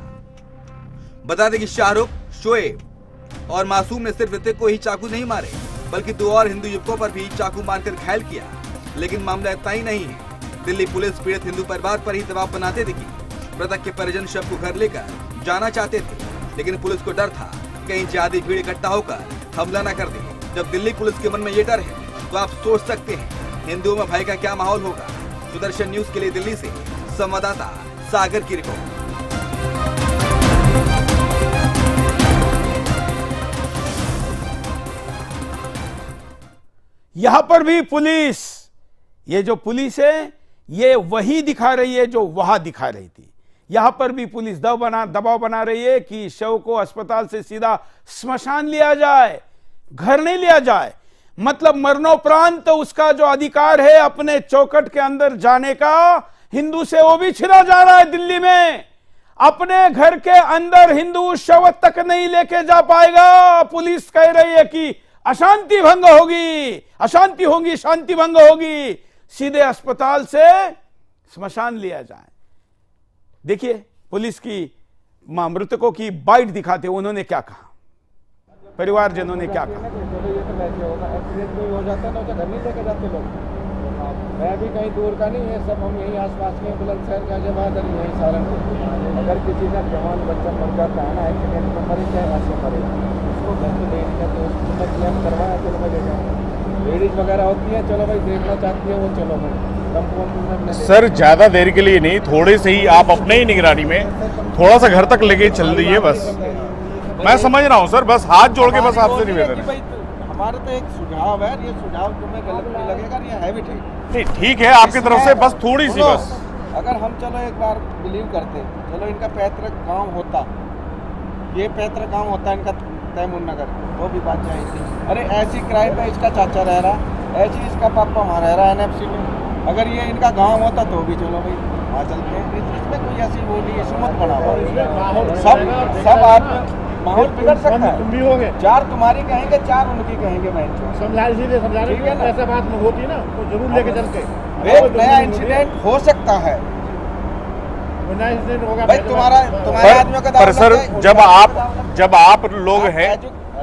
बता दें कि शाहरुख, शोएब और मासूम ने सिर्फ ऋतिक को ही चाकू नहीं मारे, बल्कि 2 और हिंदू युवकों पर भी चाकू मारकर घायल किया। लेकिन मामला इतना ही नहीं है, दिल्ली पुलिस पीड़ित हिंदू परिवार पर ही दबाव बनाते दिखी। मृतक के परिजन शव को घर लेकर जाना चाहते थे, लेकिन पुलिस को डर था कहीं जिहादी भीड़ इकट्ठा होकर हमला न कर दे। जब दिल्ली पुलिस के मन में ये डर है, तो आप सोच सकते हैं हिंदुओं में भय का क्या माहौल होगा। सुदर्शन न्यूज के लिए दिल्ली से संवाददाता सागर की रिपोर्ट। यहां पर भी पुलिस, ये जो पुलिस है ये वही दिखा रही है जो वहां दिखा रही थी। यहां पर भी पुलिस दबाव बना रही है कि शव को अस्पताल से सीधा स्मशान लिया जाए, घर नहीं लिया जाए। मतलब मरणोपरांत तो उसका जो अधिकार है अपने चौखट के अंदर जाने का, हिंदू से वो भी छिना जा रहा है। दिल्ली में अपने घर के अंदर हिंदू शव तक नहीं लेके जा पाएगा। पुलिस कह रही है कि अशांति भंग होगी, अशांति होगी, शांति भंग होगी, सीधे अस्पताल से स्मशान लिया जाए। देखिए पुलिस की मृतकों की बाइट दिखाते उन्होंने क्या कहा, परिवारजनों ने क्या कहा। हो जाता ना, घर नहीं लेके जाते लोग। मैं भी कहीं दूर का नहीं है, सब हम यहीं आसपास में बुलंदशहर का जवाब यहीं सहारनपुर। अगर किसी का जवान बच्चा मर जाता है ना, एक्सीडेंट में मरे चाहे वैसे मरे, उसको घर में लेने का तो उसको मैं क्लेम करवाया, चलो मैं ले जाऊँगा। लेडीज वगैरह होती है, चलो भाई देखना चाहती है वो, चलो भाई सर ज्यादा देर के लिए नहीं, थोड़े से ही आप अपने ही निगरानी में थोड़ा सा घर तक लेके चल रही है बस। मैं समझ रहा हूँ सर, बस हाथ जोड़ के बस आपसे निवेदन है। हमारा तो एक सुझाव है, ये सुझाव तुम्हें गलत नहीं लगेगा, ये है भी ठीक। नहीं ठीक है आपकी तरफ से, बस थोड़ी सी बस। अगर हम चलो एक बार बिलीव करते, चलो इनका पैतृक गांव होता, ये पैतृक गांव होता इनका तैमूर नगर, वो भी बात जाएगी। अरे ऐसी क्राइम में इसका चाचा रह रहा, ऐसी इसका पापा वहाँ रह रहा है NFC में, अगर ये इनका गांव होता तो भी चलो भाई वहाँ चलते हैं। इसमें कोई ऐसी वो नहीं, सुमत बना हुआ, सब आप माहौल बिगड़ सकता है। तुम भी होगे, 4 तुम्हारी कहेंगे, 4 उनकी कहेंगे। मैं समझा रही है, ऐसा बात होती है ना तो जरूर लेके चलते। एक नया इंसिडेंट हो सकता है, नया इंसिडेंट होगा भाई। तुम्हारे आदमियों का पर सर जब आप लोग हैं,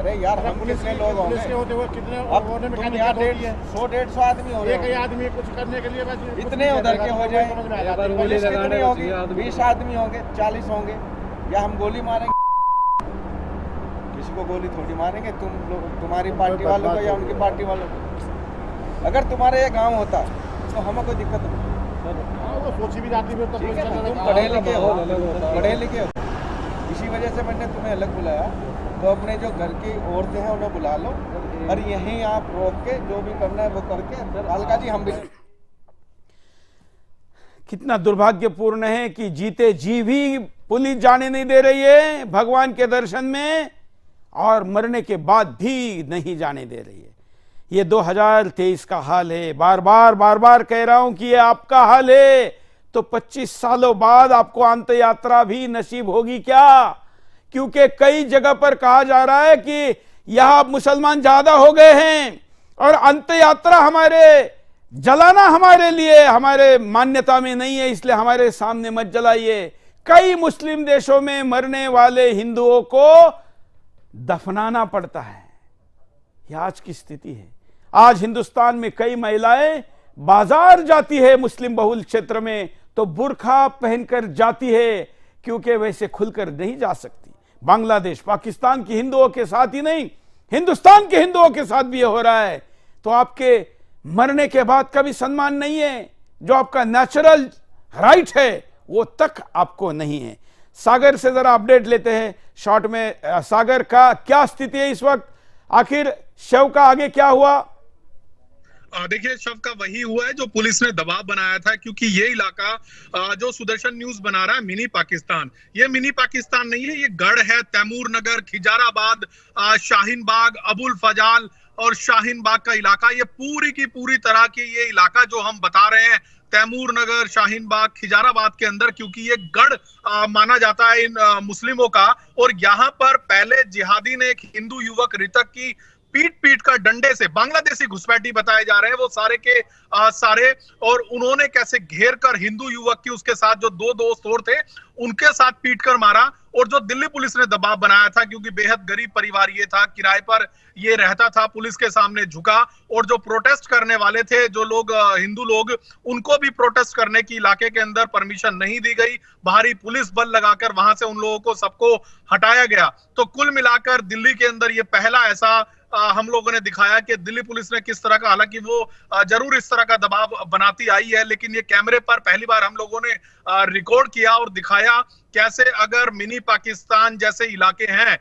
अरे यार हम कितने लोग होंगे? पुलिस के होते हुए कितने अब तुम यहाँ 100-150 आदमी हो रहे हो। एक आदमी कुछ करने के लिए बस इतने उधर के हो जाए, पुलिस कितनी होगी? 20 आदमी होंगे, 40 होंगे, या हम गोली मारेंगे? किसी को गोली थोड़ी मारेंगे, तुम्हारी पार्टी वालों को या उनकी पार्टी वालों को। अगर तुम्हारे ये गाँव होता तो हमें कोई दिक्कत नहीं। सोची भी जाती है, तुम पढ़े लिखे हो, पढ़े लिखे हो, इसी वजह से मैंने तुम्हें अलग बुलाया। तो अपने जो घर की औरतें हैं उन्हें बुला लो और यहीं आप रोक के जो भी करना है वो करके। अलका जी हम भी कितना दुर्भाग्यपूर्ण है कि जीते जी भी पुलिस जाने नहीं दे रही है भगवान के दर्शन में, और मरने के बाद भी नहीं जाने दे रही है। ये 2023 का हाल है। बार बार कह रहा हूं कि ये आपका हाल है तो 25 सालों बाद आपको अंत यात्रा भी नसीब होगी क्या? क्योंकि कई जगह पर कहा जा रहा है कि यहां मुसलमान ज्यादा हो गए हैं और अंत यात्रा हमारे जलाना हमारे लिए हमारे मान्यता में नहीं है, इसलिए हमारे सामने मत जलाइए। कई मुस्लिम देशों में मरने वाले हिंदुओं को दफनाना पड़ता है। यह आज की स्थिति है। आज हिंदुस्तान में कई महिलाएं बाजार जाती है मुस्लिम बहुल क्षेत्र में तो बुर्खा पहनकर जाती है, क्योंकि वैसे खुलकर नहीं जा सकती। बांग्लादेश पाकिस्तान के हिंदुओं के साथ ही नहीं, हिंदुस्तान के हिंदुओं के साथ भी हो रहा है। तो आपके मरने के बाद का भी सम्मान नहीं है, जो आपका नेचुरल राइट है वो तक आपको नहीं है। सागर से जरा अपडेट लेते हैं शॉर्ट में। सागर का क्या स्थिति है इस वक्त? आखिर शव का आगे क्या हुआ? देखिए, शव का वही हुआ है जो पुलिस ने दबाव बनाया था, क्योंकि ये इलाका जो सुदर्शन न्यूज बना रहा है मिनी पाकिस्तान, ये मिनी पाकिस्तान नहीं है, ये गढ़ है। तैमूर नगर, खिजाराबाद, शाहीन बाग, अबुल फजाल और शाहीन बाग का इलाका, ये पूरी की पूरी तरह की ये इलाका जो हम बता रहे हैं तैमूर नगर, शाहीन बाग, खिजाराबाद के अंदर, क्योंकि ये गढ़ माना जाता है इन मुस्लिमों का। और यहाँ पर पहले जिहादी ने एक हिंदू युवक ऋतक की पीट कर डंडे से, बांग्लादेशी घुसपैठी बताए जा रहे हैं वो सारे के सारे, और उन्होंने कैसे घेर कर हिंदू युवक की उसके साथ जो 2 दोस्त और थे उनके साथ पीट कर मारा। और जो दिल्ली पुलिस ने दबाव बनाया था, क्योंकि बेहद गरीब परिवार ये था, किराए पर ये रहता था, पुलिस के सामने झुका। और जो प्रोटेस्ट करने वाले थे जो लोग हिंदू लोग, उनको भी प्रोटेस्ट करने की इलाके के अंदर परमिशन नहीं दी गई। भारी पुलिस बल लगाकर वहां से उन लोगों को सबको हटाया गया। तो कुल मिलाकर दिल्ली के अंदर ये पहला ऐसा हम लोगों ने दिखाया कि दिल्ली पुलिस ने किस तरह का, हालांकि वो जरूर इस तरह का दबाव बनाती आई है, लेकिन ये कैमरे पर पहली बार हम लोगों ने रिकॉर्ड किया और दिखाया कैसे अगर मिनी पाकिस्तान जैसे इलाके हैं,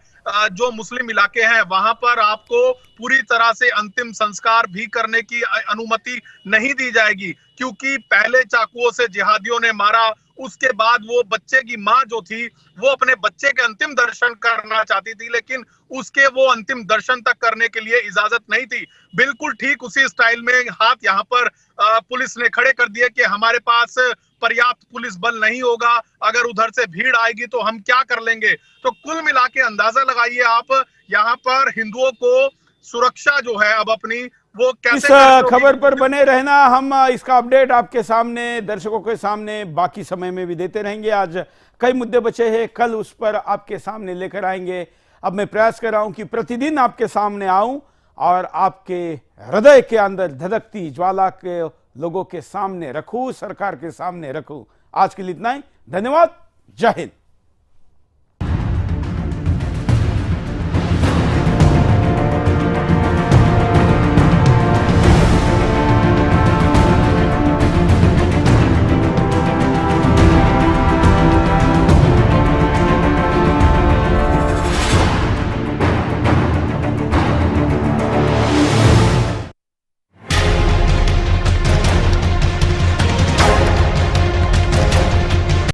जो मुस्लिम इलाके हैं, वहां पर आपको पूरी तरह से अंतिम संस्कार भी करने की अनुमति नहीं दी जाएगी। क्योंकि पहले चाकुओं से जिहादियों ने मारा, उसके बाद वो बच्चे की माँ जो थी वो अपने बच्चे के अंतिम दर्शन करना चाहती थी, लेकिन उसके वो अंतिम दर्शन तक करने के लिए इजाजत नहीं थी। बिल्कुल ठीक उसी स्टाइल में हाथ यहाँ पर पुलिस ने खड़े कर दिए कि हमारे पास पर्याप्त पुलिस बल नहीं होगा, अगर उधर से भीड़ आएगी तो हम क्या कर लेंगे। तो कुल मिला के अंदाजा लगाइए आप, यहाँ पर हिंदुओं को सुरक्षा जो है अब अपनी वो कैसे। इस खबर पर बने रहना, हम इसका अपडेट आपके सामने, दर्शकों के सामने बाकी समय में भी देते रहेंगे। आज कई मुद्दे बचे हैं, कल उस पर आपके सामने लेकर आएंगे। अब मैं प्रयास कर रहा हूं कि प्रतिदिन आपके सामने आऊं और आपके हृदय के अंदर धधकती ज्वाला के लोगों के सामने रखूं, सरकार के सामने रखूं। आज के लिए इतना ही, धन्यवाद, जय हिंद।